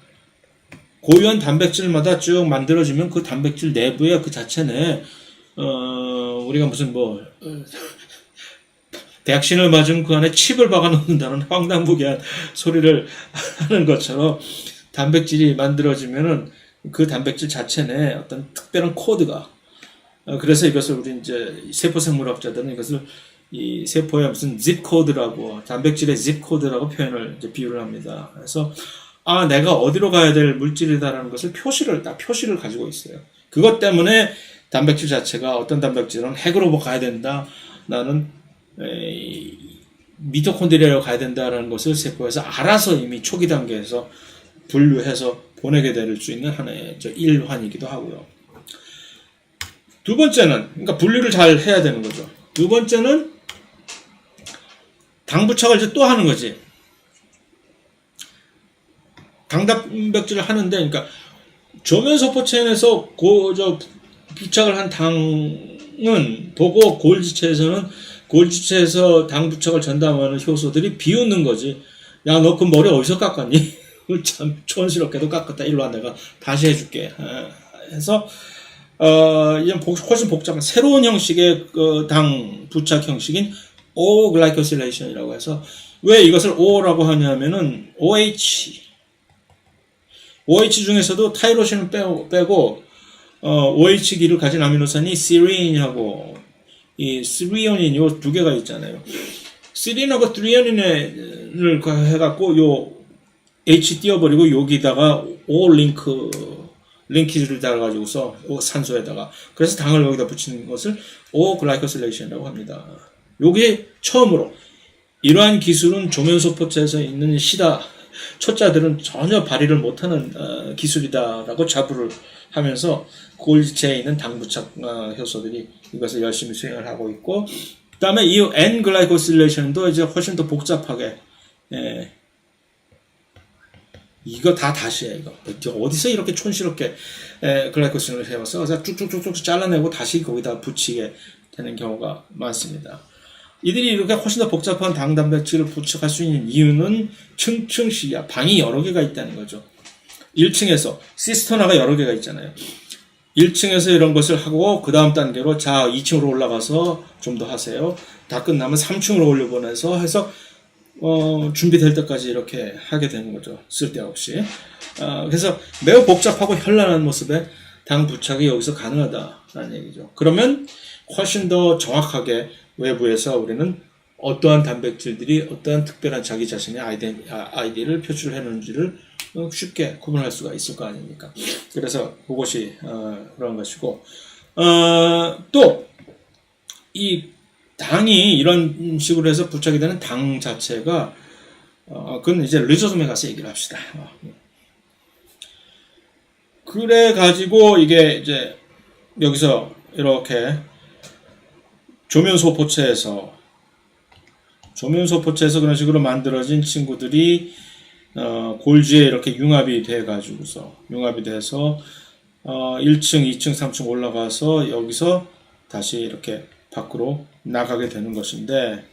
고유한 단백질마다 쭉 만들어지면 그 단백질 내부에 그 자체 내에 우리가 무슨 백신을 맞으면 그 안에 칩을 박아 놓는다는 황당무계한 소리를 하는 것처럼 단백질이 만들어지면은 그 단백질 자체 내에 어떤 특별한 코드가, 그래서 이것을 우리 이제 세포생물학자들은 이것을 이 세포의 무슨 zip 코드라고, 단백질의 zip 코드라고 표현을 이제 비유를 합니다. 그래서 내가 어디로 가야 될 물질이다라는 것을 표시를 가지고 있어요. 그것 때문에 단백질 자체가 어떤 단백질은 핵으로 가야 된다, 나는 미토콘드리아로 가야 된다라는 것을 세포에서 알아서 이미 초기 단계에서 분류해서 보내게 될 수 있는 하나의 일환이기도 하고요. 두 번째는, 그러니까 분류를 잘 해야 되는 거죠. 두 번째는 당부착을 이제 또 하는 거지. 당단백질을 하는데, 그러니까 조면세포체에서 부착을 한 당은 보고 골지체에서 당 부착을 전담하는 효소들이 비웃는 거지. 야, 너 그 머리 어디서 깎았니? 참 촌스럽게도 깎았다. 일로 와, 내가 다시 해줄게. 해서 이런 훨씬 복잡한 새로운 형식의 당 부착 형식인 O-글라이코실레이션이라고 해서, 왜 이것을 O라고 하냐면은 OH 중에서도 타이로신을 빼고 OH기를 가진 아미노산이 시린하고 이 스리오닌 요 두 개가 있잖아요. 시린하고 트리오닌을 해갖고 요 H 띄워버리고 여기다가 O 링키지를 달아가지고서 산소에다가, 그래서 당을 여기다 붙이는 것을 O 글라이코실레이션이라고 합니다. 요게 처음으로, 이러한 기술은 조면소포체에서 있는 초짜들은 전혀 발휘를 못하는 기술이다라고 자부를 하면서 골지체에 있는 당부착 효소들이 이것을 열심히 수행을 하고 있고, 그 다음에 이 N-글라이코실레이션도 이제 훨씬 더 복잡하게, 이거 다시 해, 이거. 어디서 이렇게 촌스럽게 글라이코실을 해왔어? 그래서 쭉쭉쭉쭉 잘라내고 다시 거기다 붙이게 되는 경우가 많습니다. 이들이 이렇게 훨씬 더 복잡한 당 단백질을 부착할 수 있는 이유는 층층씩이야. 방이 여러 개가 있다는 거죠. 1층에서 시스터나가 여러 개가 있잖아요. 1층에서 이런 것을 하고 그 다음 단계로 자 2층으로 올라가서 좀 더 하세요. 다 끝나면 3층으로 올려보내서 해서 준비될 때까지 이렇게 하게 되는 거죠. 쓸데없이. 그래서 매우 복잡하고 현란한 모습의 당 부착이 여기서 가능하다라는 얘기죠. 그러면 훨씬 더 정확하게 외부에서 우리는 어떠한 단백질들이 어떠한 특별한 자기 자신의 아이디를 표출해놓는지를 쉽게 구분할 수가 있을 거 아닙니까? 그래서 그것이 그런 것이고 또 이 당이 이런 식으로 해서 부착이 되는 당 자체가 그건 이제 리조솜에 가서 얘기를 합시다. 그래 가지고 이게 이제 여기서 이렇게 조면소포체에서 그런 식으로 만들어진 친구들이 골지에 이렇게 융합이 돼서 1층, 2층, 3층 올라가서 여기서 다시 이렇게 밖으로 나가게 되는 것인데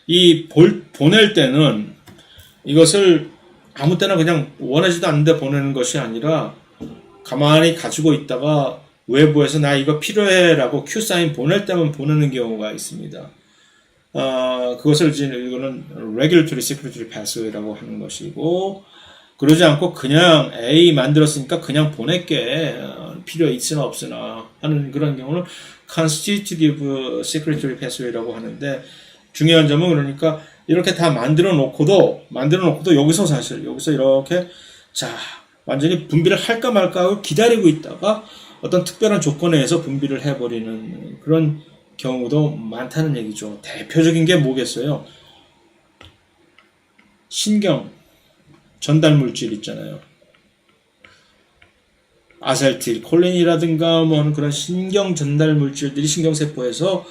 이 보낼 때는 이것을 아무 때나 그냥 원하지도 않는데 보내는 것이 아니라 가만히 가지고 있다가 외부에서 나 이거 필요해 라고 큐 사인 보낼 때만 보내는 경우가 있습니다. 그것을 이거는 regulatory secretary pathway라고 하는 것이고, 그러지 않고 그냥 A 만들었으니까 그냥 보낼게, 필요 있으나 없으나 하는 그런 경우는 constitutive secretary pathway라고 하는데, 중요한 점은 그러니까 이렇게 다 만들어 놓고도 여기서 이렇게 자 완전히 분비를 할까 말까 하고 기다리고 있다가 어떤 특별한 조건에 의해서 분비를 해버리는 그런 경우도 많다는 얘기죠. 대표적인 게 뭐겠어요? 신경 전달 물질 있잖아요. 아세틸 콜린이라든가 뭐 그런 신경 전달 물질들이 신경세포에서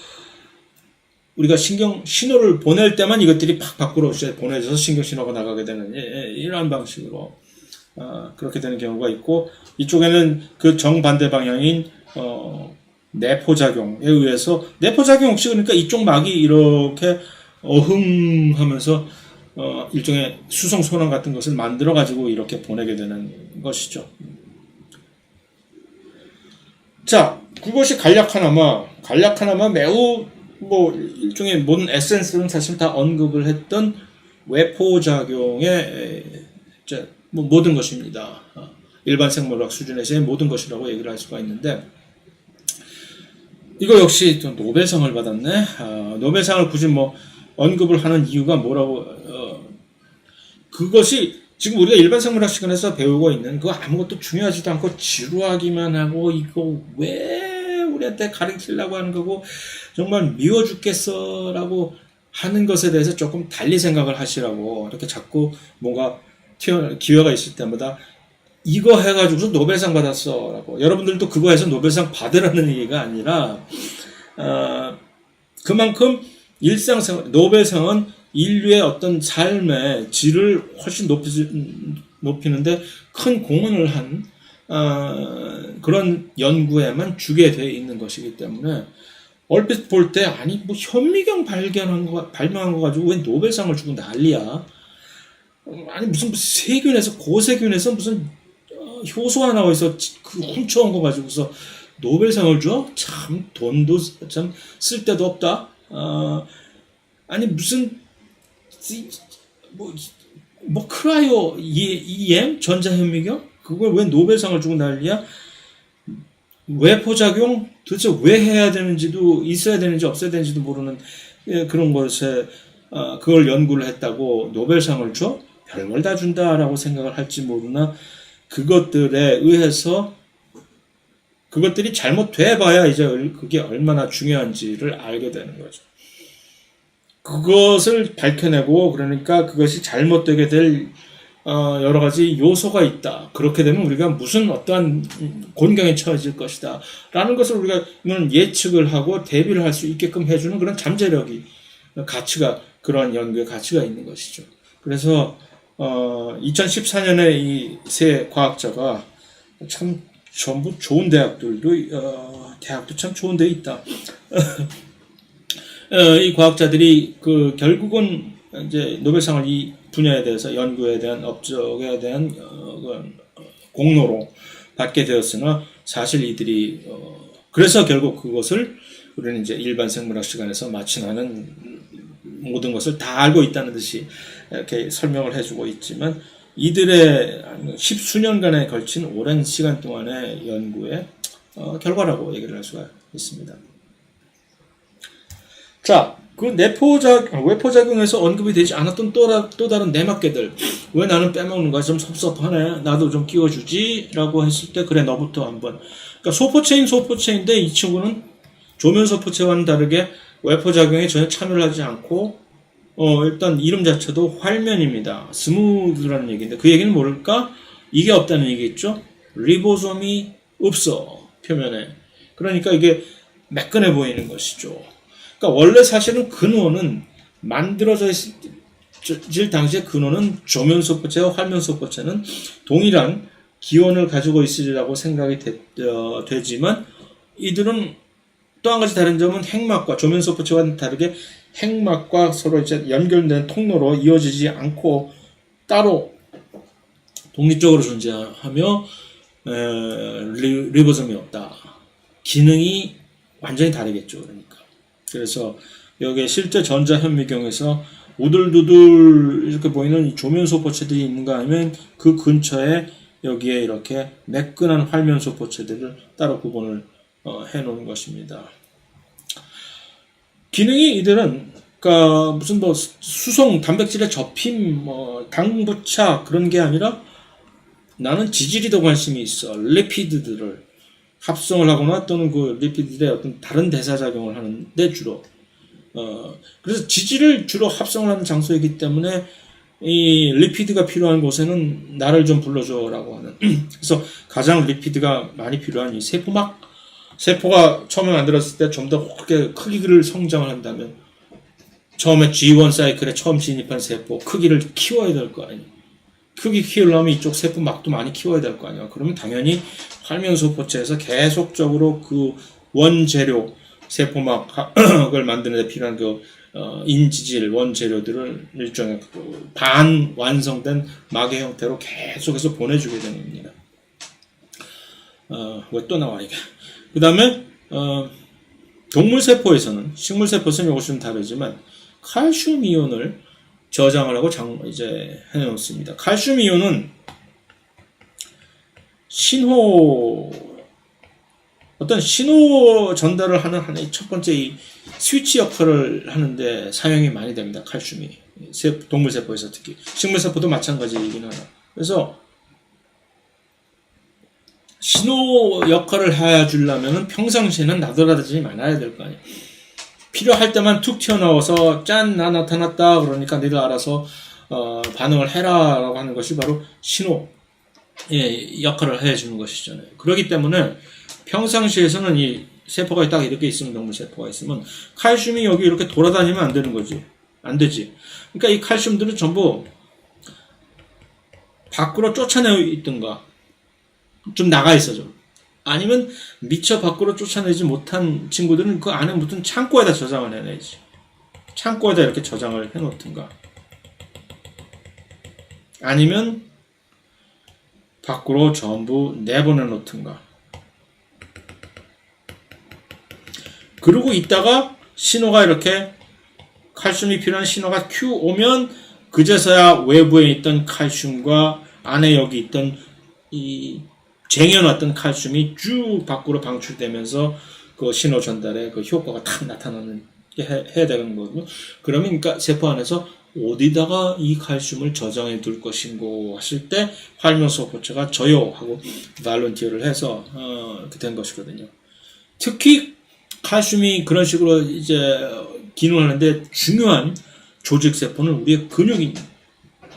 우리가 신경 신호를 보낼 때만 이것들이 팍 밖으로 보내져서 신경 신호가 나가게 되는 이러한 방식으로 그렇게 되는 경우가 있고, 이쪽에는 그 정반대 방향인 내포작용에 의해서 내포작용 혹시 그러니까 이쪽 막이 이렇게 어흥하면서 일종의 수성 소랑 같은 것을 만들어 가지고 이렇게 보내게 되는 것이죠. 자, 그것이 간략하나마 매우 뭐 일종의 모든 에센스는 사실 다 언급을 했던 외포작용의 뭐 모든 것입니다. 일반 생물학 수준에서의 모든 것이라고 얘기를 할 수가 있는데, 이거 역시 또 노벨상을 받았네. 노벨상을 굳이 뭐 언급을 하는 이유가 뭐라고? 그것이 지금 우리가 일반 생물학 시간에서 배우고 있는 그거 아무것도 중요하지도 않고 지루하기만 하고 이거 왜 우리한테 가르치려고 하는 거고 정말 미워 죽겠어라고 하는 것에 대해서 조금 달리 생각을 하시라고 이렇게 자꾸 뭔가 기회가 있을 때마다 이거 해가지고서 노벨상 받았어라고, 여러분들도 그거 해서 노벨상 받으라는 얘기가 아니라 그만큼 일상생활 노벨상은 인류의 어떤 삶의 질을 훨씬 높이는데 큰 공헌을 한 그런 연구에만 주게 되어 있는 것이기 때문에 얼핏 볼 때 아니 뭐 현미경 발명한 거 가지고 왜 노벨상을 주고 난리야? 아니 무슨 세균에서 고세균에서 무슨 효소 하나 어디서 그 훔쳐온 거 가지고서 노벨상을 줘? 참 돈도 참 쓸 데도 없다. 아니 무슨 뭐 크라이오 EM 전자현미경 그걸 왜 노벨상을 주고 난리야? 외포작용 도대체 왜 해야 되는지도 있어야 되는지 없어야 되는지도 모르는 그런 것에 그걸 연구를 했다고 노벨상을 줘? 별걸 다 준다라고 생각을 할지 모르나 그것들에 의해서 그것들이 잘못돼봐야 이제 그게 얼마나 중요한지를 알게 되는 거죠. 그것을 밝혀내고 그러니까 그것이 잘못되게 될 여러 가지 요소가 있다. 그렇게 되면 우리가 무슨 어떠한 곤경에 처해질 것이다. 라는 것을 우리가 예측을 하고 대비를 할 수 있게끔 해주는 그런 잠재력이 그러한 연구의 가치가 있는 것이죠. 그래서 2014년에 이 세 과학자가 참 전부 좋은 대학도 참 좋은 데 있다. 이 과학자들이 결국은 이제 노벨상을 이 분야에 대해서 연구에 대한 업적에 대한 공로로 받게 되었으나 사실 이들이 그래서 결국 그것을 우리는 이제 일반 생물학 시간에서 마취나는 모든 것을 다 알고 있다는 듯이 이렇게 설명을 해주고 있지만 이들의 십수년간에 걸친 오랜 시간 동안의 연구의 결과라고 얘기를 할 수가 있습니다. 자, 그 외포작용에서 언급이 되지 않았던 또 다른 내막계들, 왜 나는 빼먹는 거야? 좀 섭섭하네. 나도 좀 끼워주지? 라고 했을 때, 그래, 너부터 한번. 그러니까 소포체인데 이 친구는 조면소포체와는 다르게 외포작용에 전혀 참여를 하지 않고, 일단 이름 자체도 활면입니다. 스무드라는 얘기인데, 그 얘기는 뭘까? 이게 없다는 얘기겠죠? 리보솜이 없어, 표면에. 그러니까 이게 매끈해 보이는 것이죠. 그러니까 원래 사실은 근원은 만들어질 당시의 근원은 조면소포체와 활면소포체는 동일한 기원을 가지고 있으리라고 생각이 되지만 이들은 또 한 가지 다른 점은 핵막과 조면소포체와는 다르게 핵막과 서로 이제 연결된 통로로 이어지지 않고 따로 독립적으로 존재하며 리보솜이 없다. 기능이 완전히 다르겠죠. 그러니까. 그래서 여기에 실제 전자현미경에서 우들두들 이렇게 보이는 조면소포체들이 있는가 하면 그 근처에 여기에 이렇게 매끈한 활면소포체들을 따로 구분을 해 놓은 것입니다. 기능이 이들은 그러니까 무슨 뭐 수송, 단백질의 접힘, 당부착 그런 게 아니라 나는 지질이 더 관심이 있어. 리피드들을 합성을 하거나 또는 그 리피드의 어떤 다른 대사작용을 하는데 주로 그래서 지질을 주로 합성을 하는 장소이기 때문에 이 리피드가 필요한 곳에는 나를 좀 불러줘라고 하는 그래서 가장 리피드가 많이 필요한 이 세포가 처음에 만들었을 때 좀 더 크기를 성장을 한다면 처음에 G1 사이클에 처음 진입한 세포 크기를 키워야 될 거 아니에요. 크기 키우려면 이쪽 세포막도 많이 키워야 될 거 아니에요. 그러면 당연히 활면소포체에서 계속적으로 그 원재료, 세포막을 만드는 데 필요한 그 인지질 원재료들을 일종의 그 반완성된 막의 형태로 계속해서 보내주게 되는 겁니다. 왜 또 나와 이게? 그 다음에 동물세포에서는 식물세포에서는 이것이 좀 다르지만 칼슘 이온을 저장을 하고 이제 해놓습니다. 칼슘 이온은 어떤 신호 전달을 하는 하나의 첫 번째 이 스위치 역할을 하는데 사용이 많이 됩니다. 칼슘이. 동물세포에서 특히. 식물세포도 마찬가지이긴 하나. 그래서 신호 역할을 해주려면 평상시에는 나돌아다니지 말아야 될 거 아니에요. 필요할 때만 툭 튀어나와서 짠, 나 나타났다. 그러니까 니들 알아서 반응을 해라 라고 하는 것이 바로 신호 역할을 해주는 것이잖아요. 그렇기 때문에 평상시에서는 이 세포가 딱 이렇게 있으면 동물세포가 있으면 칼슘이 여기 이렇게 돌아다니면 안 되는 거지. 안 되지. 그러니까 이 칼슘들은 전부 밖으로 쫓아내어 있든가 좀 나가 있어죠. 아니면 미처 밖으로 쫓아내지 못한 친구들은 그 안에 무슨 창고에다 저장을 해내지. 창고에다 이렇게 저장을 해놓든가. 아니면 밖으로 전부 내보내놓든가. 그러고 있다가 신호가 이렇게 칼슘이 필요한 신호가 큐 오면 그제서야 외부에 있던 칼슘과 안에 여기 있던 이 쟁여놨던 칼슘이 쭉 밖으로 방출되면서 그 신호 전달에 그 효과가 탁 나타나는 게 해야 되는 거거든요. 그러면 그러니까 세포 안에서 어디다가 이 칼슘을 저장해 둘 것인고 했을 때 활면소포체가 저요 하고 발런티어를 해서 이렇게 된 것이거든요. 특히 칼슘이 그런 식으로 이제 기능하는데 중요한 조직 세포는 우리의 근육입니다.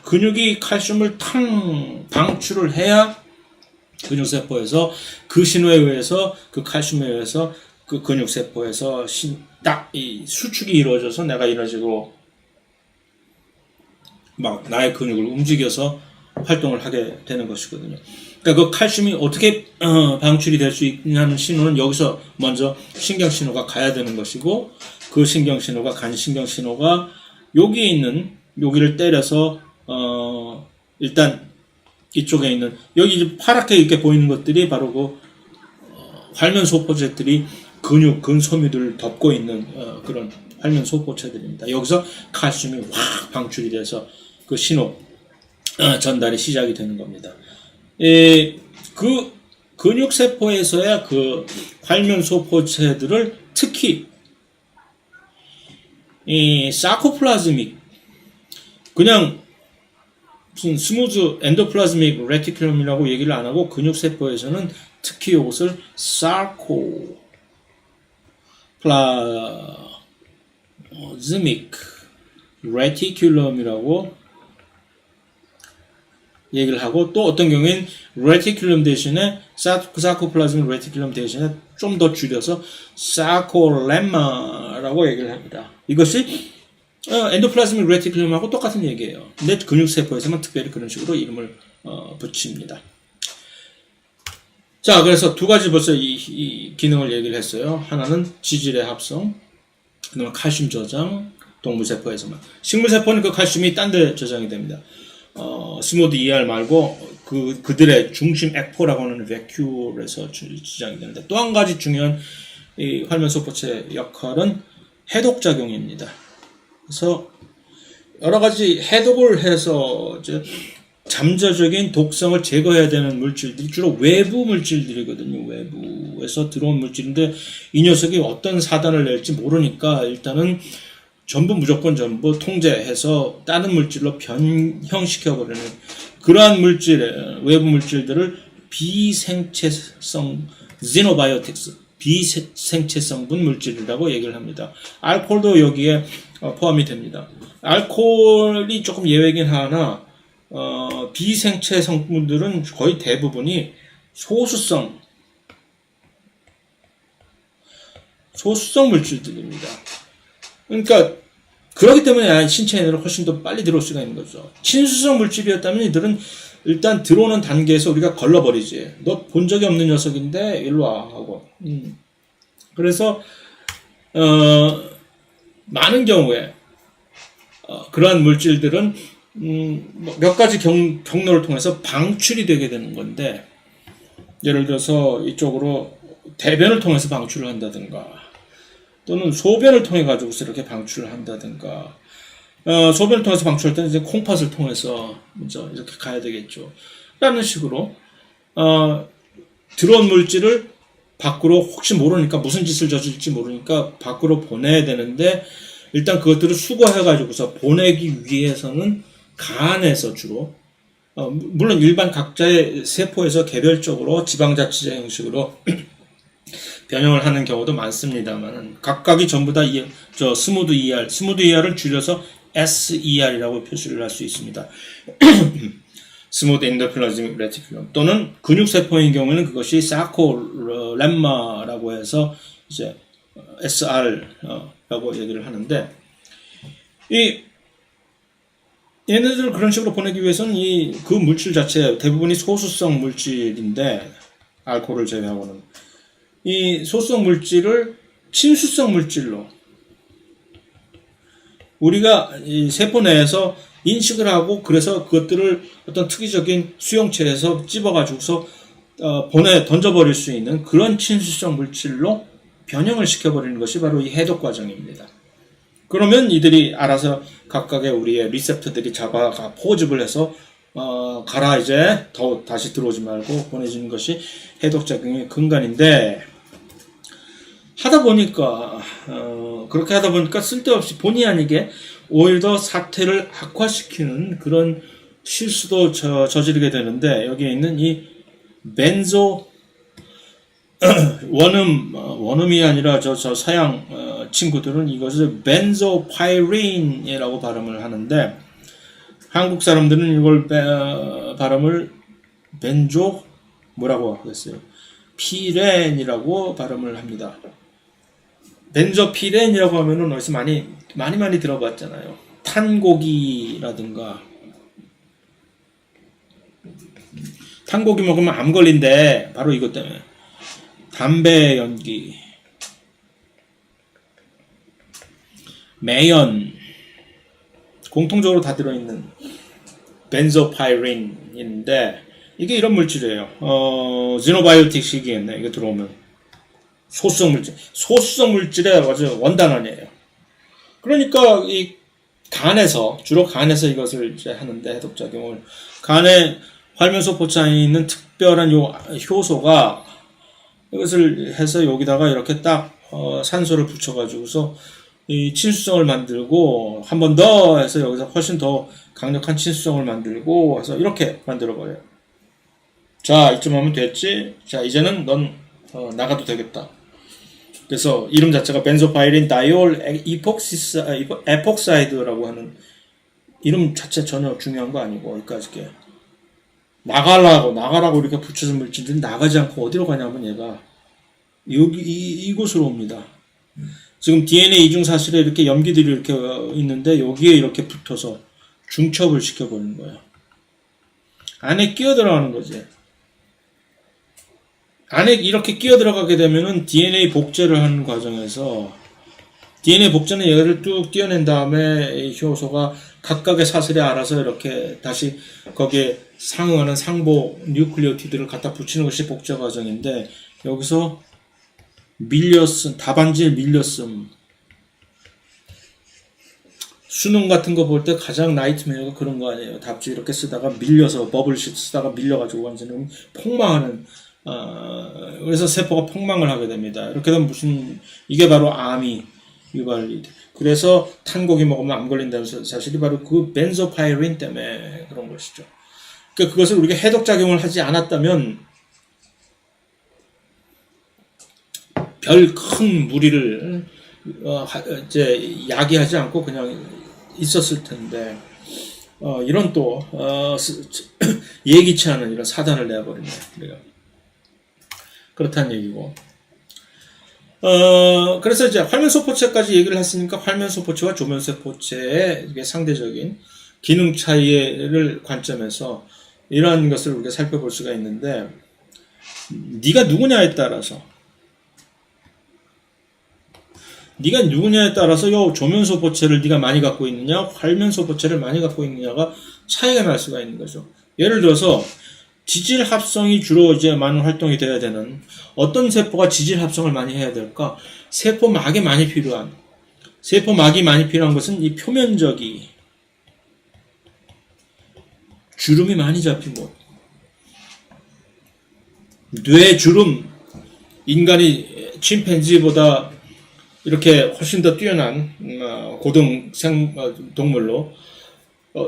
근육이 칼슘을 탕 방출을 해야 근육세포에서 그 신호에 의해서 그 칼슘에 의해서 그 근육세포에서 딱 이 수축이 이루어져서 내가 이런 식으로 막 나의 근육을 움직여서 활동을 하게 되는 것이거든요. 그러니까 그 칼슘이 어떻게 방출이 될 수 있냐는 신호는 여기서 먼저 신경신호가 가야 되는 것이고 그 신경신호가 간 신경신호가 여기에 있는 여기를 때려서 일단 이쪽에 있는 여기 파랗게 이렇게 보이는 것들이 바로 그 활면 소포체들이 근소미들을 덮고 있는 그런 활면 소포체들입니다. 여기서 칼슘이 확 방출이 돼서 그 신호 전달이 시작이 되는 겁니다. 그 근육세포에서야 그 활면 소포체들을 특히 이 사코플라즈믹 그냥 무슨 스무즈 엔도플라즈믹 레티큘럼이라고 얘기를 안 하고 근육세포에서는 특히 이것을 사코플라즈믹 레티큘럼이라고 얘기를 하고 또 어떤 경우엔 레티큘럼 대신에 사코플라즈믹 레티큘럼 대신에 좀 더 줄여서 사코렘마라고 얘기를 합니다. 이것이 엔도플라즈믹 레티큘럼하고 똑같은 얘기예요. 근데 근육세포에서만 특별히 그런 식으로 이름을 붙입니다. 자, 그래서 두 가지 벌써 이 기능을 얘기를 했어요. 하나는 지질의 합성, 그다음에 칼슘 저장, 동물세포에서만. 식물세포는 그 칼슘이 딴 데 저장이 됩니다. 스무드 ER 말고 그들의 중심 액포라고 하는 베큐에서 저장이 되는데 또 한 가지 중요한 이 활면소포체 역할은 해독작용입니다. 그래서 여러 가지 해독을 해서 이제 잠재적인 독성을 제거해야 되는 물질들이 주로 외부 물질들이거든요. 외부에서 들어온 물질인데 이 녀석이 어떤 사단을 낼지 모르니까 일단은 무조건 전부 통제해서 다른 물질로 변형시켜버리는 그러한 외부 물질들을 비생체성 xenobiotics, 비생체성분 물질이라고 얘기를 합니다. 알코올도 여기에 포함이 됩니다. 알코올이 조금 예외긴 하나 비생체 성분들은 거의 대부분이 소수성 물질들입니다. 그러니까 그렇기 때문에 신체 내로 훨씬 더 빨리 들어올 수가 있는 거죠. 친수성 물질이었다면 이들은 일단 들어오는 단계에서 우리가 걸러버리지. 너 본 적이 없는 녀석인데 일로 와 하고. 그래서 많은 경우에 그러한 물질들은 몇 가지 경로를 통해서 방출이 되게 되는 건데 예를 들어서 이쪽으로 대변을 통해서 방출을 한다든가 또는 소변을 통해 가지고서 이렇게 방출을 한다든가 소변을 통해서 방출할 때는 이제 콩팥을 통해서 먼저 이렇게 가야 되겠죠. 라는 식으로 들어온 물질을 밖으로 혹시 모르니까 무슨 짓을 저질지 모르니까 밖으로 보내야 되는데 일단 그것들을 수거해 가지고서 보내기 위해서는 간에서 주로 물론 일반 각자의 세포에서 개별적으로 지방자치제 형식으로 변형을 하는 경우도 많습니다만 각각이 전부 다 스무드 ER을 줄여서 SER이라고 표시를 할 수 있습니다. 스무드 엔도플라즈믹 레티큘럼 또는 근육세포인 경우에는 그것이 사코렘마라고 해서 이제 SR라고 얘기를 하는데 얘네들을 그런 식으로 보내기 위해서는 그 물질 자체 대부분이 소수성 물질인데 알코올을 제외하고는 이 소수성 물질을 친수성 물질로 우리가 이 세포 내에서 인식을 하고 그래서 그것들을 어떤 특이적인 수용체에서 찝어가지고서 던져버릴 수 있는 그런 친수성 물질로 변형을 시켜버리는 것이 바로 이 해독 과정입니다. 그러면 이들이 알아서 각각의 우리의 리셉터들이 잡아가 포집을 해서 가라 이제 다시 들어오지 말고 보내주는 것이 해독작용의 근간인데 그렇게 하다 보니까 쓸데없이 본의 아니게 오히려 더 사태를 악화시키는 그런 실수도 저지르게 되는데 여기에 있는 이 벤조 원음이 아니라 저 서양 친구들은 이것을 벤조파이린이라고 발음을 하는데 한국 사람들은 이걸 발음을 뭐라고 하겠어요? 피렌이라고 발음을 합니다. 벤조피렌이라고 하면은 어디서 많이 들어봤잖아요. 탄고기라든가 탄고기 먹으면 암 걸린대. 바로 이것 때문에. 담배 연기, 매연, 공통적으로 다 들어있는 벤조파이린인데 이게 이런 물질이에요. xenobiotic 시기였네. 이거 들어오면 소수성 물질. 소수성 물질의 아주 원단원이에요. 그러니까 이 간에서, 주로 간에서 이것을 이제 하는데, 해독작용을. 간에 활면소포체 안에 있는 특별한 요 효소가 이것을 해서 여기다가 이렇게 딱 산소를 붙여가지고서 이 친수성을 만들고 한 번 더 해서 여기서 훨씬 더 강력한 친수성을 만들고 해서 이렇게 만들어버려요. 자, 이쯤 하면 됐지? 자, 이제는 넌 나가도 되겠다. 그래서 이름 자체가 벤조파이린 다이올 에폭사이드라고 하는 이름 자체 전혀 중요한 거 아니고 여기까지 게 나가라고 이렇게 붙여준 물질들이 나가지 않고 어디로 가냐면 얘가 여기 이곳으로 옵니다. 지금 DNA 이중사실에 이렇게 염기들이 이렇게 있는데 여기에 이렇게 붙어서 중첩을 시켜버리는 거예요. 안에 끼어들어가는 거지. 안에 이렇게 끼어들어가게 되면은 DNA 복제를 하는 과정에서 DNA 복제는 얘를 뚝 띄어낸 다음에 이 효소가 각각의 사슬에 알아서 이렇게 다시 거기에 상응하는 상보 뉴클리오티드를 갖다 붙이는 것이 복제 과정인데 여기서 다반지에 밀렸음. 수능 같은 거 볼 때 가장 나이트메어가 그런 거 아니에요. 답지 이렇게 쓰다가 밀려서 버블식 쓰다가 밀려가지고 완전히 폭망하는 그래서 세포가 폭망을 하게 됩니다. 이렇게 되면 이게 바로 암이 유발이 돼. 그래서 탄고기 먹으면 암 걸린다는 사실이 바로 그 벤조파이린 때문에 그런 것이죠. 그러니까 그것을 우리가 해독작용을 하지 않았다면 별 큰 무리를 이제 야기하지 않고 그냥 있었을 텐데 이런 또 예기치 않은 이런 사단을 내버리네. 우리가 그렇다는 얘기고. 그래서 이제 활면소포체까지 얘기를 했으니까 활면소포체와 조면소포체의 이게 상대적인 기능 차이를 관점에서 이러한 것을 우리가 살펴볼 수가 있는데, 네가 누구냐에 따라서 요 조면소포체를 네가 많이 갖고 있느냐, 활면소포체를 많이 갖고 있느냐가 차이가 날 수가 있는 거죠. 예를 들어서 지질 합성이 주로 이제 많은 활동이 돼야 되는 어떤 세포가 지질 합성을 많이 해야 될까? 세포막이 많이 필요한 것은 이 표면적이 주름이 많이 잡힌 곳. 뇌주름, 인간이 침팬지보다 이렇게 훨씬 더 뛰어난 고등 동물로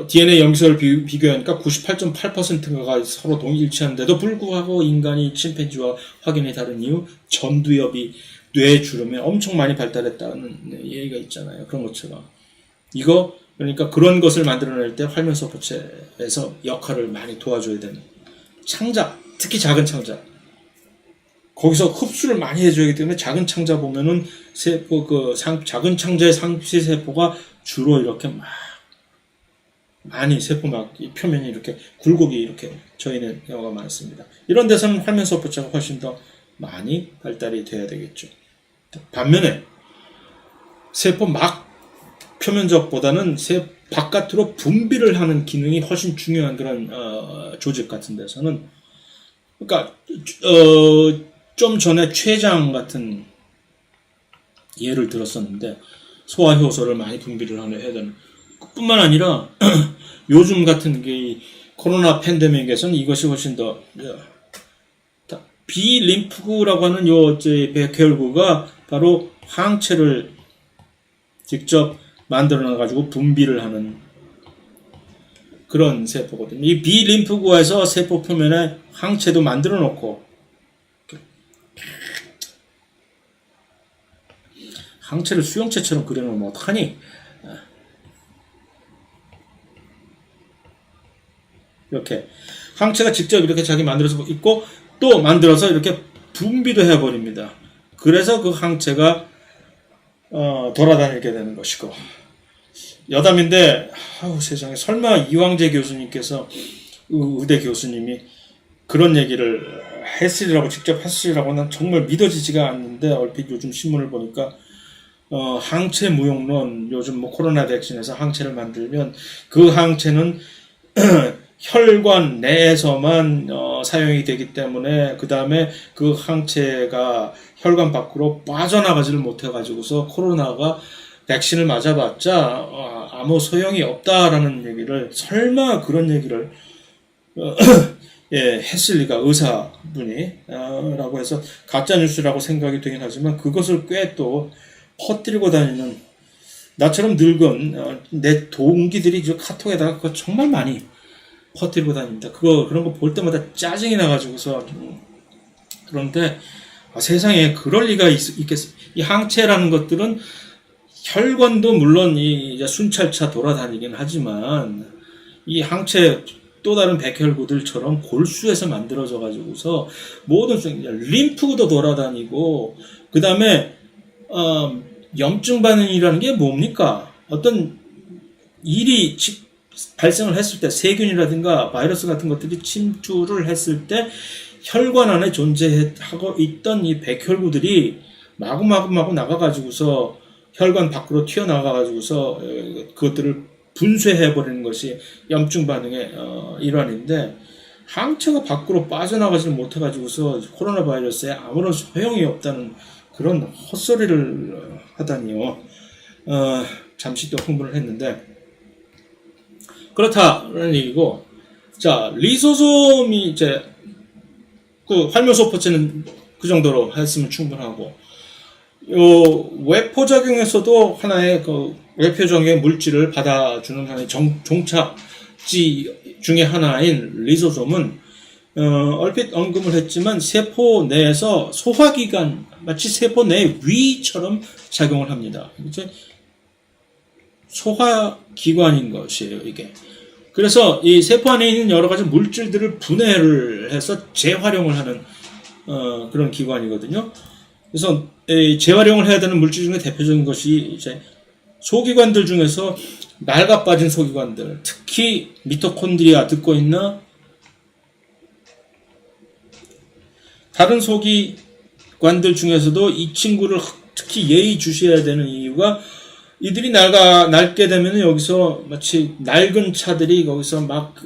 DNA 염기서를 비교하니까 98.8%가 서로 동일치한데도 불구하고 인간이 침팬지와 확연히 다른 이유, 전두엽이 뇌주름에 엄청 많이 발달했다는 얘기가 있잖아요. 그런 것처럼 그러니까 그런 것을 만들어낼 때 활면소포체에서 역할을 많이 도와줘야 되는 창자, 특히 작은 창자, 거기서 흡수를 많이 해줘야 하기 때문에 작은 창자 보면은 작은 창자의 상피세포가 주로 이렇게 많이 세포막 표면이 이렇게 굴곡이 이렇게 져있는 경우가 많습니다. 이런 데서는 활면소포체가 훨씬 더 많이 발달이 돼야 되겠죠. 반면에 세포막 표면적보다는 바깥으로 분비를 하는 기능이 훨씬 중요한 그런 조직 같은 데서는, 그러니까 좀 전에 췌장 같은 예를 들었었는데 소화효소를 많이 분비를 해야 되는, 뿐만 아니라 요즘 같은 게 코로나 팬데믹에서는 이것이 훨씬 더 비림프구라고 하는 백혈구가 바로 항체를 직접 만들어 가지고 분비를 하는 그런 세포거든요. 이 비림프구에서 세포 표면에 항체도 만들어 놓고, 항체를 수용체처럼 그려놓으면 어떡하니? 이렇게 항체가 직접 이렇게 자기 만들어서 있고 또 만들어서 이렇게 분비도 해버립니다. 그래서 그 항체가 돌아다니게 되는 것이고, 여담인데 세상에, 설마 이황재 교수님께서, 의대 교수님이 그런 얘기를 직접 했으리라고 난 정말 믿어지지가 않는데, 얼핏 요즘 신문을 보니까 항체 무용론, 요즘 코로나 백신에서 항체를 만들면 그 항체는 혈관 내에서만 사용이 되기 때문에 그 다음에 그 항체가 혈관 밖으로 빠져나가지를 못해가지고서 코로나가 백신을 맞아봤자 아무 소용이 없다라는 얘기를 설마 그런 얘기를 예, 했을 리가 의사분이 라고 해서 가짜뉴스라고 생각이 되긴 하지만 그것을 꽤 또 퍼뜨리고 다니는 나처럼 늙은 내 동기들이 저 카톡에다가 그거 정말 많이 퍼뜨리고 다닙니다. 그런 거 볼 때마다 짜증이 나가지고서 그런데 세상에 그럴 리가 있겠습니까? 이 항체라는 것들은 혈관도 물론 이제 순찰차 돌아다니긴 하지만 이 항체 또 다른 백혈구들처럼 골수에서 만들어져 가지고서 모든 림프구도 돌아다니고 그 다음에 염증 반응이라는 게 뭡니까? 어떤 일이 발생을 했을 때 세균이라든가 바이러스 같은 것들이 침투를 했을 때 혈관 안에 존재하고 있던 이 백혈구들이 마구마구 나가가지고서 혈관 밖으로 튀어나가가지고서 그것들을 분쇄해버리는 것이 염증 반응의 일환인데 항체가 밖으로 빠져나가지 못해가지고서 코로나 바이러스에 아무런 소용이 없다는 그런 헛소리를 하다니요. 잠시 또 흥분을 했는데 그렇다라는 얘기고 자 리소솜이 이제 그 활묘소포체는 그 정도로 했으면 충분하고 요 외포작용에서도 하나의 그 외표적인 물질을 받아주는 하나의 종착지 중에 하나인 리소솜은 얼핏 언급을 했지만 세포 내에서 소화기관 마치 세포 내 위처럼 작용을 합니다. 이제 소화기관인 것이에요, 이게. 그래서 이 세포 안에 있는 여러 가지 물질들을 분해를 해서 재활용을 하는 그런 기관이거든요. 그래서 재활용을 해야 되는 물질 중에 대표적인 것이 이제 소기관들 중에서 낡아 빠진 소기관들, 특히 미토콘드리아 듣고 있나? 다른 소기관들 중에서도 이 친구를 특히 예의주시해야 되는 이유가 이들이 낡게 되면 여기서 마치 낡은 차들이 거기서 막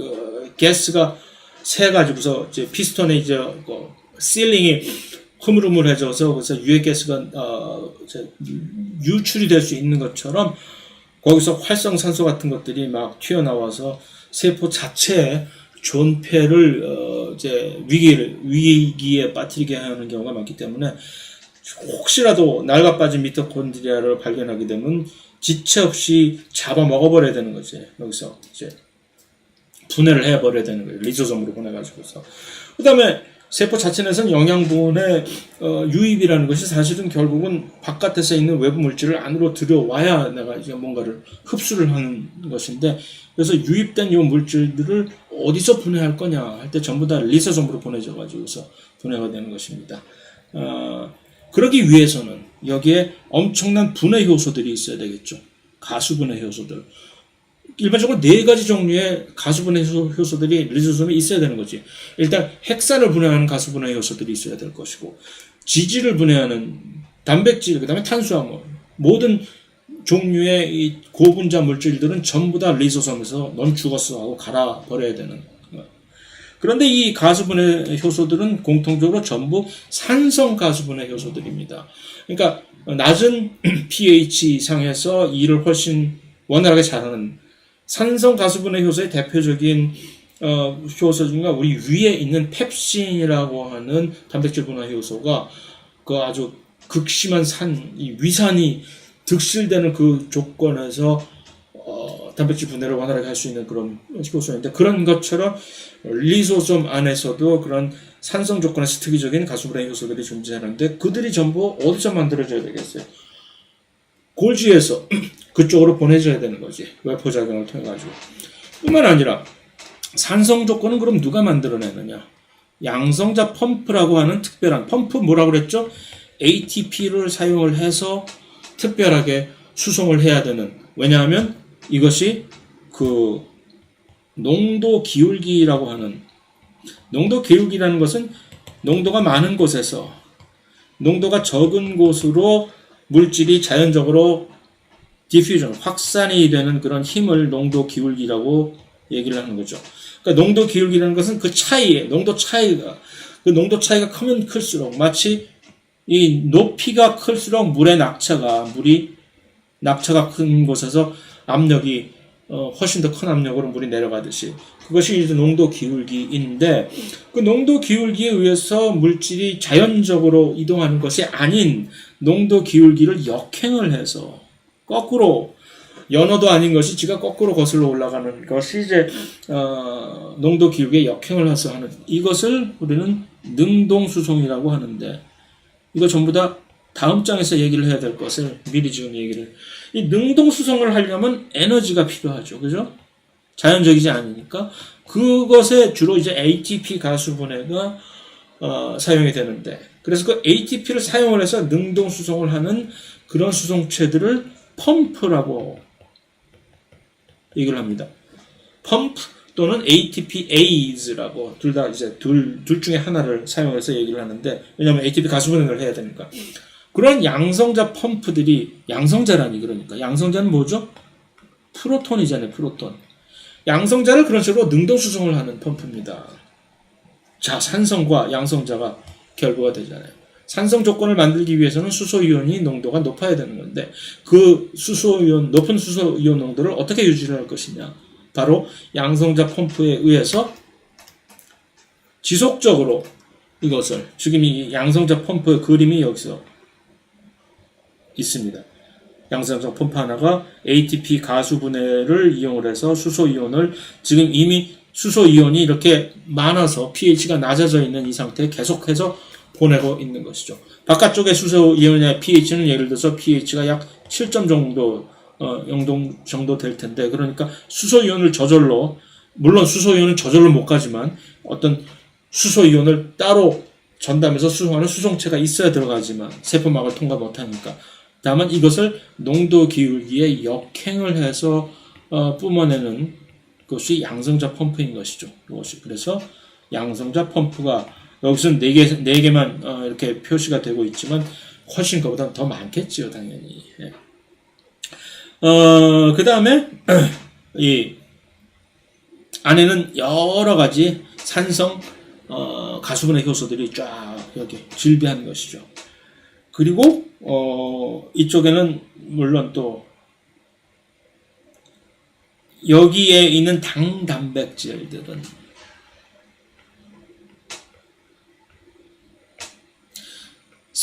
가스가 새가지고서 이제 피스톤에 이제 실링이 흐물흐물해져서 그래서 유해가스가 유출이 될 수 있는 것처럼 거기서 활성산소 같은 것들이 막 튀어나와서 세포 자체의 존폐를 이제 위기에 빠뜨리게 하는 경우가 많기 때문에 혹시라도 낡아 빠진 미토콘드리아를 발견하게 되면 지체 없이 잡아 먹어버려야 되는 거지. 여기서 이제 분해를 해버려야 되는 거예요. 리소솜으로 보내가지고서. 그 다음에 세포 자체 내에서는 영양분의 유입이라는 것이 사실은 결국은 바깥에서 있는 외부 물질을 안으로 들여와야 내가 이제 뭔가를 흡수를 하는 것인데 그래서 유입된 이 물질들을 어디서 분해할 거냐 할 때 전부 다 리소솜으로 보내져 가지고서 분해가 되는 것입니다. 그러기 위해서는 여기에 엄청난 분해 효소들이 있어야 되겠죠. 가수분해 효소들. 일반적으로 4가지 종류의 가수분해 효소들이 리소솜에 있어야 되는 거지. 일단 핵산을 분해하는 가수분해 효소들이 있어야 될 것이고 지질을 분해하는 단백질, 그 다음에 탄수화물 모든 종류의 이 고분자 물질들은 전부 다 리소솜에서 넌 죽었어 하고 갈아버려야 되는. 그런데 이 가수분해 효소들은 공통적으로 전부 산성 가수분해 효소들입니다. 그러니까 낮은 pH 이상에서 일을 훨씬 원활하게 잘하는 산성 가수분해 효소의 대표적인 효소 중에 우리 위에 있는 펩신이라고 하는 단백질 분해 효소가 그 아주 극심한 이 위산이 득실되는 그 조건에서 단백질 분해를 원활하게 할 수 있는 그런 효소인데 그런 것처럼 리소솜 안에서도 그런 산성 조건에서 특이적인 가수분해 효소들이 존재하는데 그들이 전부 어디서 만들어져야 되겠어요? 골지에서 그쪽으로 보내줘야 되는 거지. 외포작용을 통해 가지고. 뿐만 아니라 산성 조건은 그럼 누가 만들어내느냐? 양성자 펌프라고 하는 특별한 펌프 뭐라고 그랬죠? ATP를 사용을 해서 특별하게 수송을 해야 되는. 왜냐하면 이것이 그 농도 기울기라고 하는 농도 기울기라는 것은 농도가 많은 곳에서 농도가 적은 곳으로 물질이 자연적으로 디퓨전, 확산이 되는 그런 힘을 농도 기울기라고 얘기를 하는 거죠. 그러니까 농도 기울기라는 것은 그 차이에 그 농도 차이가 크면 클수록 마치 이 높이가 클수록 낙차가 큰 곳에서 압력이 훨씬 더 큰 압력으로 물이 내려가듯이 그것이 이제 농도 기울기인데 그 농도 기울기에 의해서 물질이 자연적으로 이동하는 것이 아닌 농도 기울기를 역행을 해서 거꾸로 연어도 아닌 것이 지가 거꾸로 거슬러 올라가는 것이 이제 농도 기울기에 역행을 해서 하는 이것을 우리는 능동수송이라고 하는데 이거 전부 다 다음 장에서 얘기를 해야 될 것을 미리 지금 이 능동수송을 하려면 에너지가 필요하죠. 그죠? 자연적이지 않으니까 그것에 주로 이제 ATP 가수분해가 사용이 되는데 그래서 그 ATP를 사용을 해서 능동수송을 하는 그런 수송체들을 펌프라고 얘기를 합니다. 펌프 또는 ATPase라고 둘 다 이제 둘 중에 하나를 사용해서 얘기를 하는데 왜냐하면 ATP 가수분해를 해야 되니까 그런 양성자 펌프들이 양성자라니 그러니까 양성자는 뭐죠? 프로톤이잖아요. 프로톤. 양성자를 그런 식으로 능동수송을 하는 펌프입니다. 자, 산성과 양성자가 결부가 되잖아요. 산성 조건을 만들기 위해서는 수소이온이 농도가 높아야 되는 건데 그 높은 수소이온 농도를 어떻게 유지를 할 것이냐. 바로 양성자 펌프에 의해서 지속적으로 이것을 지금 이 양성자 펌프의 그림이 여기서 있습니다. 양성자 펌프 하나가 ATP 가수분해를 이용을 해서 수소이온을 지금 이미 수소이온이 이렇게 많아서 pH가 낮아져 있는 이 상태에 계속해서 보내고 있는 것이죠. 바깥쪽에 수소이온의 pH는 예를 들어서 pH가 약 7점 정도 0도 정도 될 텐데 그러니까 수소이온을 저절로 물론 수소이온은 저절로 못 가지만 어떤 수소이온을 따로 전담해서 수송하는 수송체가 있어야 들어가지만 세포막을 통과 못하니까 다만 이것을 농도 기울기에 역행을 해서 뿜어내는 것이 양성자 펌프인 것이죠. 이것이 그래서 양성자 펌프가 여기서는 4개만 이렇게 표시가 되고 있지만 훨씬 그보다 더 많겠지요, 당연히. 그 다음에 이 안에는 여러 가지 산성 가수분해 효소들이 쫙 이렇게 질비한 것이죠. 그리고 이쪽에는 물론 또 여기에 있는 당 단백질들은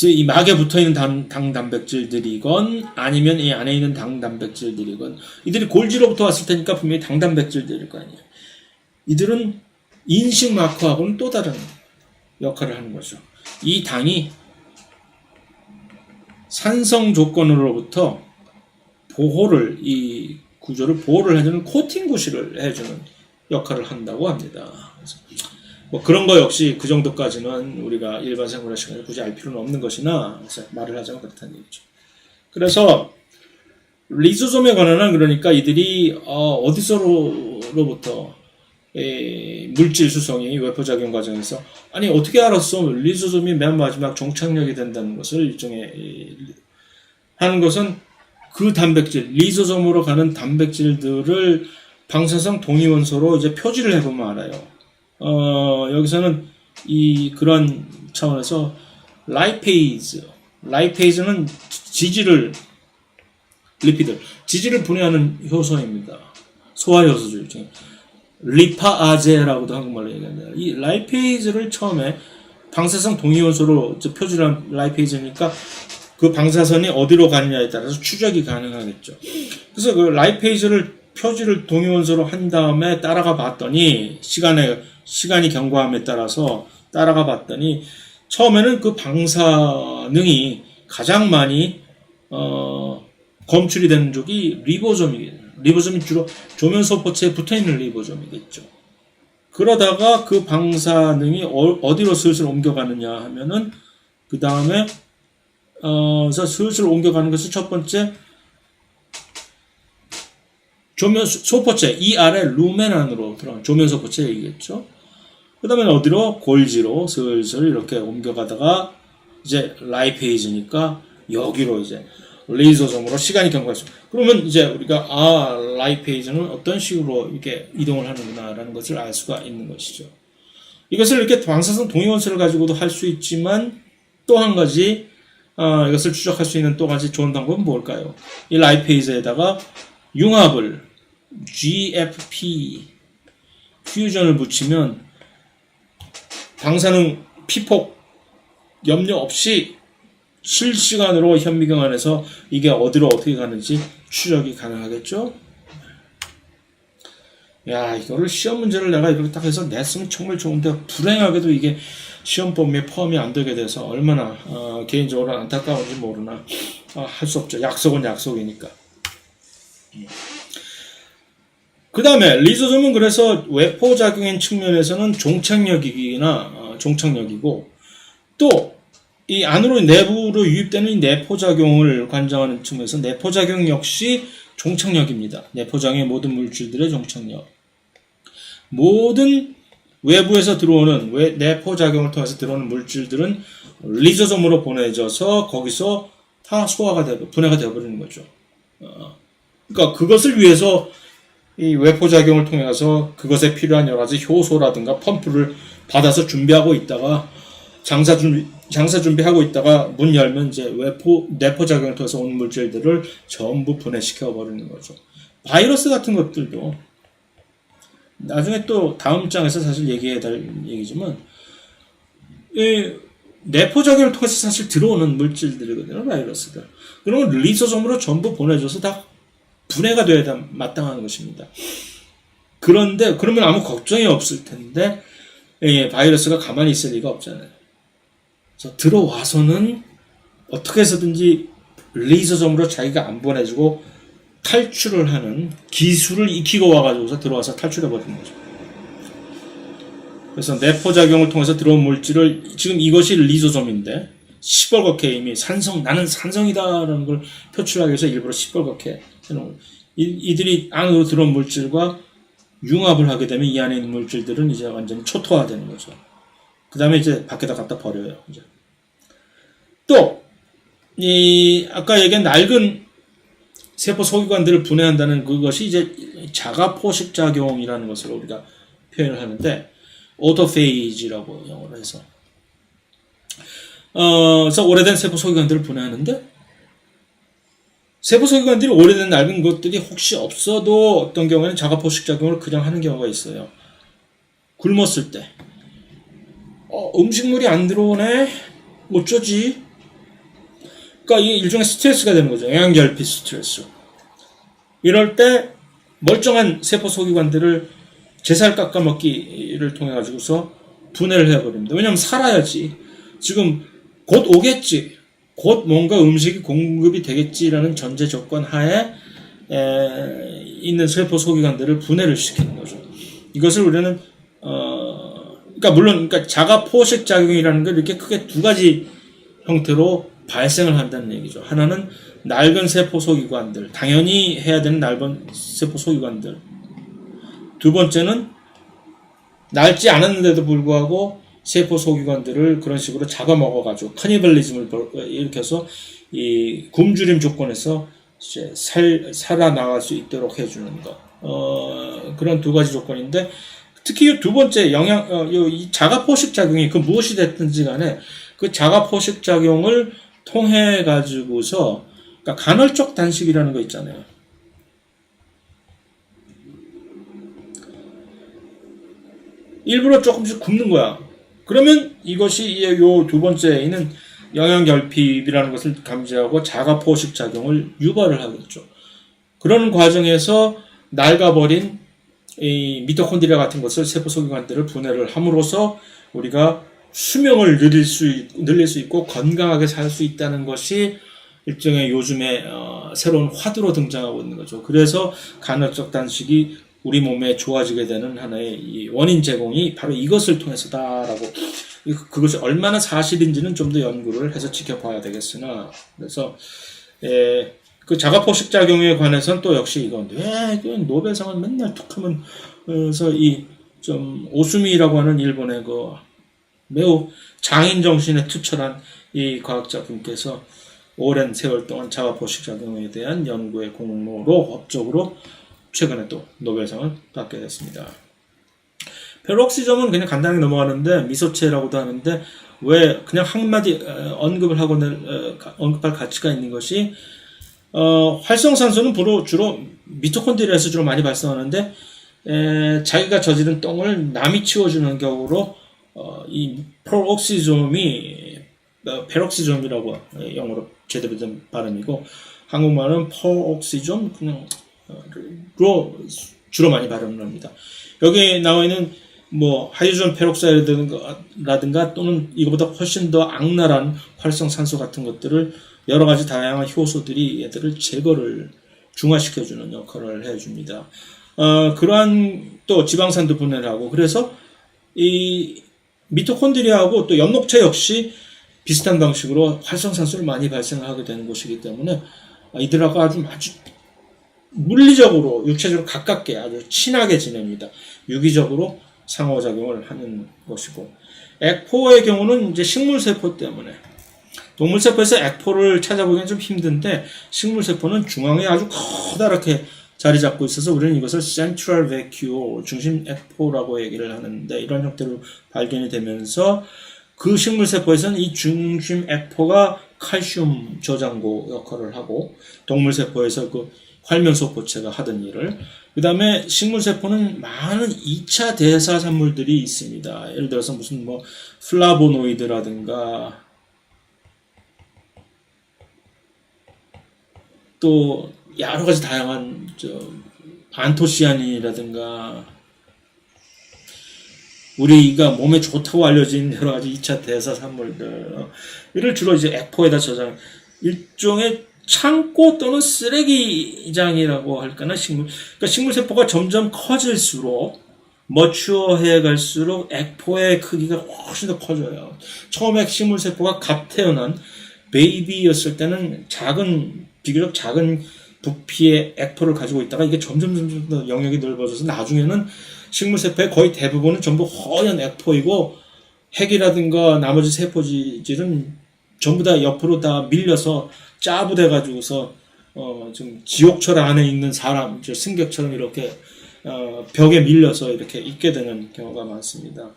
이 막에 붙어있는 당 단백질들이건 아니면 이 안에 있는 당 단백질들이건 이들이 골지로부터 왔을 테니까 분명히 당 단백질들일 거 아니에요. 이들은 인식 마커하고는 또 다른 역할을 하는 거죠. 이 당이 산성 조건으로부터 이 구조를 보호를 해주는 코팅 구실을 해주는 역할을 한다고 합니다. 그래서 뭐 그런 거 역시 그 정도까지는 우리가 일반 생활 시간에 굳이 알 필요는 없는 것이나 말을 하자면 그렇다는 얘기죠. 그래서 리소솜에 관한은 그러니까 이들이 어디서로부터 물질 수송이 웨포작용 과정에서 아니 어떻게 알았어? 리소솜이 맨 마지막 종착역이 된다는 것을 일종의 하는 것은 그 단백질 리소솜으로 가는 단백질들을 방사성 동위원소로 이제 표지를 해보면 알아요. 여기서는 그런 차원에서 라이페이즈는 지질을 분해하는 효소입니다. 소화효소죠. 리파아제라고도 한국말로 얘기합니다. 이 라이페이즈를 처음에 방사성 동위원소로 표지를 한 라이페이즈니까 그 방사선이 어디로 가느냐에 따라서 추적이 가능하겠죠. 그래서 그 라이페이즈를 표지를 동위원소로 한 다음에 따라가 봤더니 시간이 경과함에 따라서 따라가 봤더니 처음에는 그 방사능이 가장 많이 검출이 되는 쪽이 리보솜이 주로 조면소포체에 붙어있는 리보솜이겠죠. 그러다가 그 방사능이 어디로 슬슬 옮겨가느냐 하면은 그 다음에 슬슬 옮겨가는 것은 첫 번째 조면소포체 이 아래 루멘 안으로 들어간 조면소포체 얘기겠죠. 그 다음에 어디로? 골지로 슬슬 이렇게 옮겨가다가 이제 라이페이즈니까 여기로 이제 레이저점으로 시간이 경과할 수. 그러면 이제 우리가 라이페이즈는 어떤 식으로 이렇게 이동을 하는구나라는 것을 알 수가 있는 것이죠. 이것을 이렇게 방사성 동위원소를 가지고도 할 수 있지만 또 한 가지 이것을 추적할 수 있는 또 한 가지 좋은 방법은 뭘까요? 이 라이페이즈에다가 융합을 GFP 퓨전을 붙이면 방사능 피폭 염려 없이 실시간으로 현미경 안에서 이게 어디로 어떻게 가는지 추적이 가능하겠죠? 야, 이거를 시험 문제를 내가 이렇게 딱 해서 냈으면 정말 좋은데 불행하게도 이게 시험 범위에 포함이 안 되게 돼서 얼마나 개인적으로 안타까운지 모르나 할 수 없죠. 약속은 약속이니까. 그 다음에 리소좀은 그래서 외포작용인 측면에서는 종착역이고 또 이 안으로 내부로 유입되는 이 내포작용을 관장하는 측면에서 내포작용 역시 종착역입니다. 내포작용의 모든 물질들의 종착역. 모든 외부에서 들어오는 내포작용을 통해서 들어오는 물질들은 리소좀으로 보내져서 거기서 다 분해가 되어버리는 거죠. 그러니까 그것을 위해서 이 외포작용을 통해서 그것에 필요한 여러 가지 효소라든가 펌프를 받아서 준비하고 있다가 장사 준비하고 있다가 문 열면 이제 내포작용을 통해서 온 물질들을 전부 분해시켜 버리는 거죠. 바이러스 같은 것들도 나중에 또 다음 장에서 사실 얘기해야 될 얘기지만 이 내포작용을 통해서 사실 들어오는 물질들이거든요. 바이러스들. 그러면 리소좀으로 전부 보내줘서 다 분해가 돼야 마땅한 것입니다. 그런데 그러면 아무 걱정이 없을 텐데 바이러스가 가만히 있을 리가 없잖아요. 그래서 들어와서는 어떻게 해서든지 리소좀으로 자기가 안 보내주고 탈출을 하는 기술을 익히고 와가지고서 들어와서 탈출해버리는 거죠. 그래서 내포작용을 통해서 들어온 물질을 지금 이것이 리소좀인데 시뻘겋게 이미 나는 산성이다라는 걸 표출하기 위해서 일부러 시뻘겋게 해놓은 이들이 안으로 들어온 물질과 융합을 하게 되면 이 안에 있는 물질들은 이제 완전히 초토화되는 거죠. 그 다음에 이제 밖에다 갖다 버려요. 이제. 또, 아까 얘기한 낡은 세포 소기관들을 분해한다는 그것이 이제 자가포식작용이라는 것으로 우리가 표현을 하는데, 오토페이지라고 영어로 해서. 그래서 오래된 세포 소기관들을 분해하는데, 세포 소기관들이 오래된 낡은 것들이 혹시 없어도 어떤 경우에는 자가포식작용을 그냥 하는 경우가 있어요. 굶었을 때. 음식물이 안 들어오네? 어쩌지? 그러니까 이게 일종의 스트레스가 되는 거죠. 영양결핍 스트레스. 이럴 때 멀쩡한 세포 소기관들을 제살 깎아먹기를 통해 가지고서 분해를 해버립니다. 왜냐하면 살아야지. 지금 곧 오겠지. 곧 뭔가 음식이 공급이 되겠지라는 전제 조건 하에 있는 세포 소기관들을 분해를 시키는 거죠. 이것을 우리는 그러니까 자가 포식 작용이라는 걸 이렇게 크게 두 가지 형태로 발생을 한다는 얘기죠. 하나는 낡은 세포 소기관들, 당연히 해야 되는 낡은 세포 소기관들. 두 번째는 낡지 않았는데도 불구하고 세포 소기관들을 그런 식으로 잡아먹어가지고 카니발리즘을 일으켜서 이 굶주림 조건에서 이제 살아나갈 수 있도록 해주는 것. 그런 두 가지 조건인데 특히 이 두 번째 이 자가 포식 작용이 그 무엇이 됐든지 간에 그 자가 포식 작용을 통해 가지고서 그러니까 간헐적 단식이라는 거 있잖아요. 일부러 조금씩 굶는 거야. 그러면 이것이 요 두 번째에는 영양결핍이라는 것을 감지하고 자가포식 작용을 유발을 하겠죠. 그런 과정에서 낡아버린 이 미토콘드리아 같은 것을 세포 소기관들을 분해를 함으로써 우리가 수명을 늘릴 수 있고 건강하게 살 수 있다는 것이 일종의 요즘에 새로운 화두로 등장하고 있는 거죠. 그래서 간헐적 단식이 우리 몸에 좋아지게 되는 하나의 이 원인 제공이 바로 이것을 통해서다라고. 그것이 얼마나 사실인지는 좀 더 연구를 해서 지켜봐야 되겠으나, 그래서 그 자가포식 작용에 관해서는 또 역시 이건 왜 노벨상을 맨날 툭하면 그래서 이 좀 오수미라고 하는 일본의 그 매우 장인 정신에 투철한 이 과학자분께서 오랜 세월 동안 자가포식 작용에 대한 연구의 공로로 법적으로 최근에 또 노벨상을 받게 됐습니다. 페록시즘은 그냥 간단히 넘어가는데 미소체라고도 하는데 왜 그냥 한마디 언급을 하고 언급할 가치가 있는 것이 활성산소는 주로 미토콘드리아에서 주로 많이 발생하는데 자기가 저지른 똥을 남이 치워주는 경우로 이 페록시즘이 페록시즘이라고 영어로 제대로 된 발음이고 한국말은 페록시즘 그냥 로 주로 많이 발음을 합니다. 여기 나와 있는 뭐 하이드로젠 페록사이드라든가 또는 이거보다 훨씬 더 악랄한 활성산소 같은 것들을 여러 가지 다양한 효소들이 얘들을 제거를 중화시켜주는 역할을 해줍니다. 그러한 또 지방산도 분해를 하고 그래서 이 미토콘드리아하고 또 엽록체 역시 비슷한 방식으로 활성산소를 많이 발생하게 되는 곳이기 때문에 이들하고 아주 물리적으로 육체적으로 가깝게 아주 친하게 지냅니다. 유기적으로 상호작용을 하는 것이고 액포의 경우는 이제 식물세포 때문에 동물세포에서 액포를 찾아보기는 좀 힘든데 식물세포는 중앙에 아주 커다랗게 자리 잡고 있어서 우리는 이것을 Central Vacuole 중심 액포라고 얘기를 하는데 이런 형태로 발견이 되면서 그 식물세포에서는 이 중심 액포가 칼슘 저장고 역할을 하고 동물세포에서 그 활면소포체가 하던 일을 그 다음에 식물세포는 많은 2차 대사 산물들이 있습니다. 예를 들어서 무슨 뭐 플라보노이드라든가 또 여러 가지 다양한 안토시아닌이라든가 우리가 몸에 좋다고 알려진 여러 가지 2차 대사 산물들 이를 주로 이제 액포에다 저장 일종의 창고 또는 쓰레기장이라고 할까나 그러니까 식물세포가 점점 커질수록 머추어해 갈수록 액포의 크기가 훨씬 더 커져요. 처음에 식물세포가 갓 태어난 베이비였을 때는 비교적 작은 부피의 액포를 가지고 있다가 이게 점점 더 영역이 넓어져서 나중에는 식물세포의 거의 대부분은 전부 허연 액포이고 핵이라든가 나머지 세포질은 전부 다 옆으로 다 밀려서 짜부돼 가지고서 좀 지옥철 안에 있는 사람 승객처럼 이렇게 벽에 밀려서 이렇게 있게 되는 경우가 많습니다.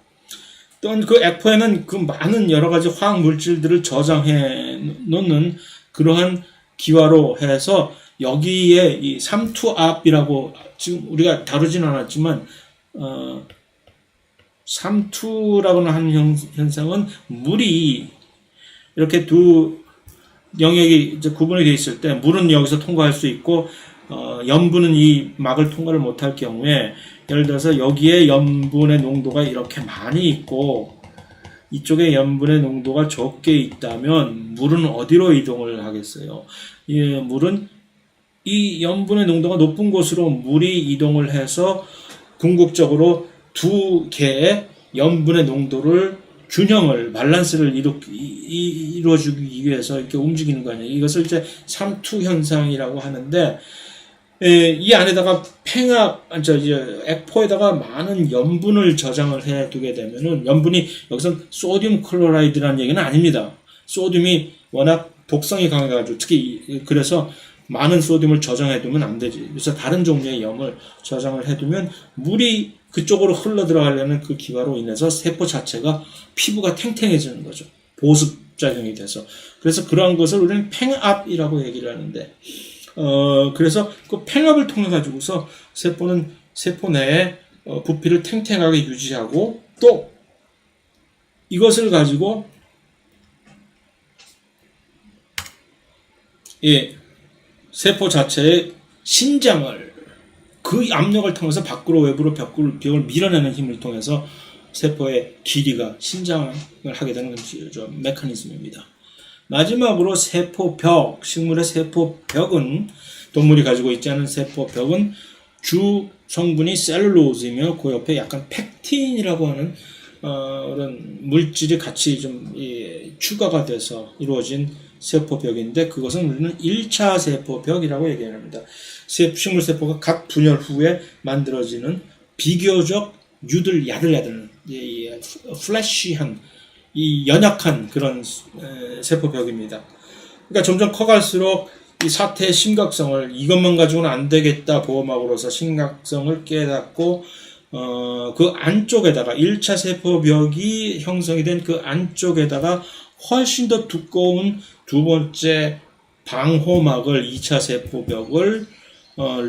또한 그 액포에는 그 많은 여러 가지 화학 물질들을 저장해 놓는 그러한 기화로 해서 여기에 이 삼투압이라고 지금 우리가 다루진 않았지만 삼투라고는 하는 현상은 물이 이렇게 두 영역이 이제 구분이 되어 있을 때 물은 여기서 통과할 수 있고 염분은 이 막을 통과를 못할 경우에 예를 들어서 여기에 염분의 농도가 이렇게 많이 있고 이쪽에 염분의 농도가 적게 있다면 물은 어디로 이동을 하겠어요? 물은 이 염분의 농도가 높은 곳으로 물이 이동을 해서 궁극적으로 두 개의 염분의 농도를 균형을 밸런스를 이루어주기 위해서 이렇게 움직이는 거 아니에요. 이것을 이제 삼투 현상이라고 하는데 이 안에다가 액포에다가 많은 염분을 저장을 해 두게 되면은 염분이 여기선 소듐 클로라이드라는 얘기는 아닙니다. 소듐이 워낙 독성이 강해가지고 특히 그래서 많은 소듐을 저장해 두면 안 되지. 그래서 다른 종류의 염을 저장을 해 두면 물이 그쪽으로 흘러 들어가려는 그 기화로 인해서 세포 자체가 피부가 탱탱해지는 거죠. 보습작용이 돼서. 그래서 그러한 것을 우리는 팽압이라고 얘기를 하는데, 그래서 그 팽압을 통해 가지고서 세포는 세포 내에 부피를 탱탱하게 유지하고 또 이것을 가지고 세포 자체의 신장을 그 압력을 통해서 밖으로 외부로 벽을 밀어내는 힘을 통해서 세포의 길이가 신장을 하게 되는 메커니즘입니다. 마지막으로 세포벽, 식물의 세포벽은 동물이 가지고 있지 않은 세포벽은 주 성분이 셀룰로즈이며 그 옆에 약간 펙틴이라고 하는 그런 물질이 같이 좀 추가가 돼서 이루어진 세포벽인데 그것은 우리는 1차 세포벽이라고 얘기합니다. 식물세포가 각 분열 후에 만들어지는 비교적 야들야들 플래시한 이 연약한 그런 세포벽입니다. 그러니까 점점 커갈수록 이 사태의 심각성을 이것만 가지고는 안 되겠다 보호막으로서 심각성을 깨닫고 그 안쪽에다가 1차 세포벽이 형성이 된 그 안쪽에다가 훨씬 더 두꺼운 두 번째 방호막을 2차 세포벽을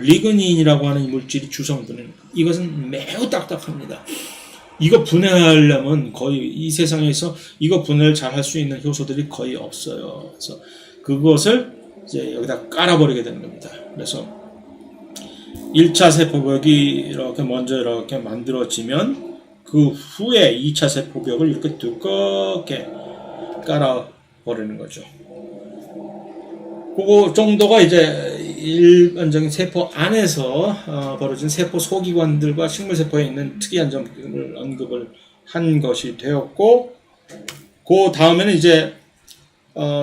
리그닌이라고 하는 물질이 주성분입니다. 이것은 매우 딱딱합니다. 이거 분해하려면 거의 이 세상에서 이거 분해를 잘 할 수 있는 효소들이 거의 없어요. 그래서 그것을 이제 여기다 깔아버리게 되는 겁니다. 그래서 1차 세포벽이 이렇게 먼저 이렇게 만들어지면 그 후에 2차 세포벽을 이렇게 두껍게 깔아버리는 거죠. 그거 정도가 이제 일반적인 세포 안에서 벌어진 세포 소기관들과 식물세포에 있는 특이한 점을 언급을 한 것이 되었고, 그 다음에는 이제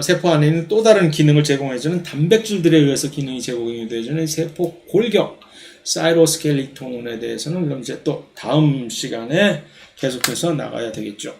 세포 안에 있는 또 다른 기능을 제공해주는 단백질들에 의해서 기능이 제공이 되어주는 세포 골격 사이로스켈리톤에 대해서는 그럼 이제 또 다음 시간에 계속해서 나가야 되겠죠.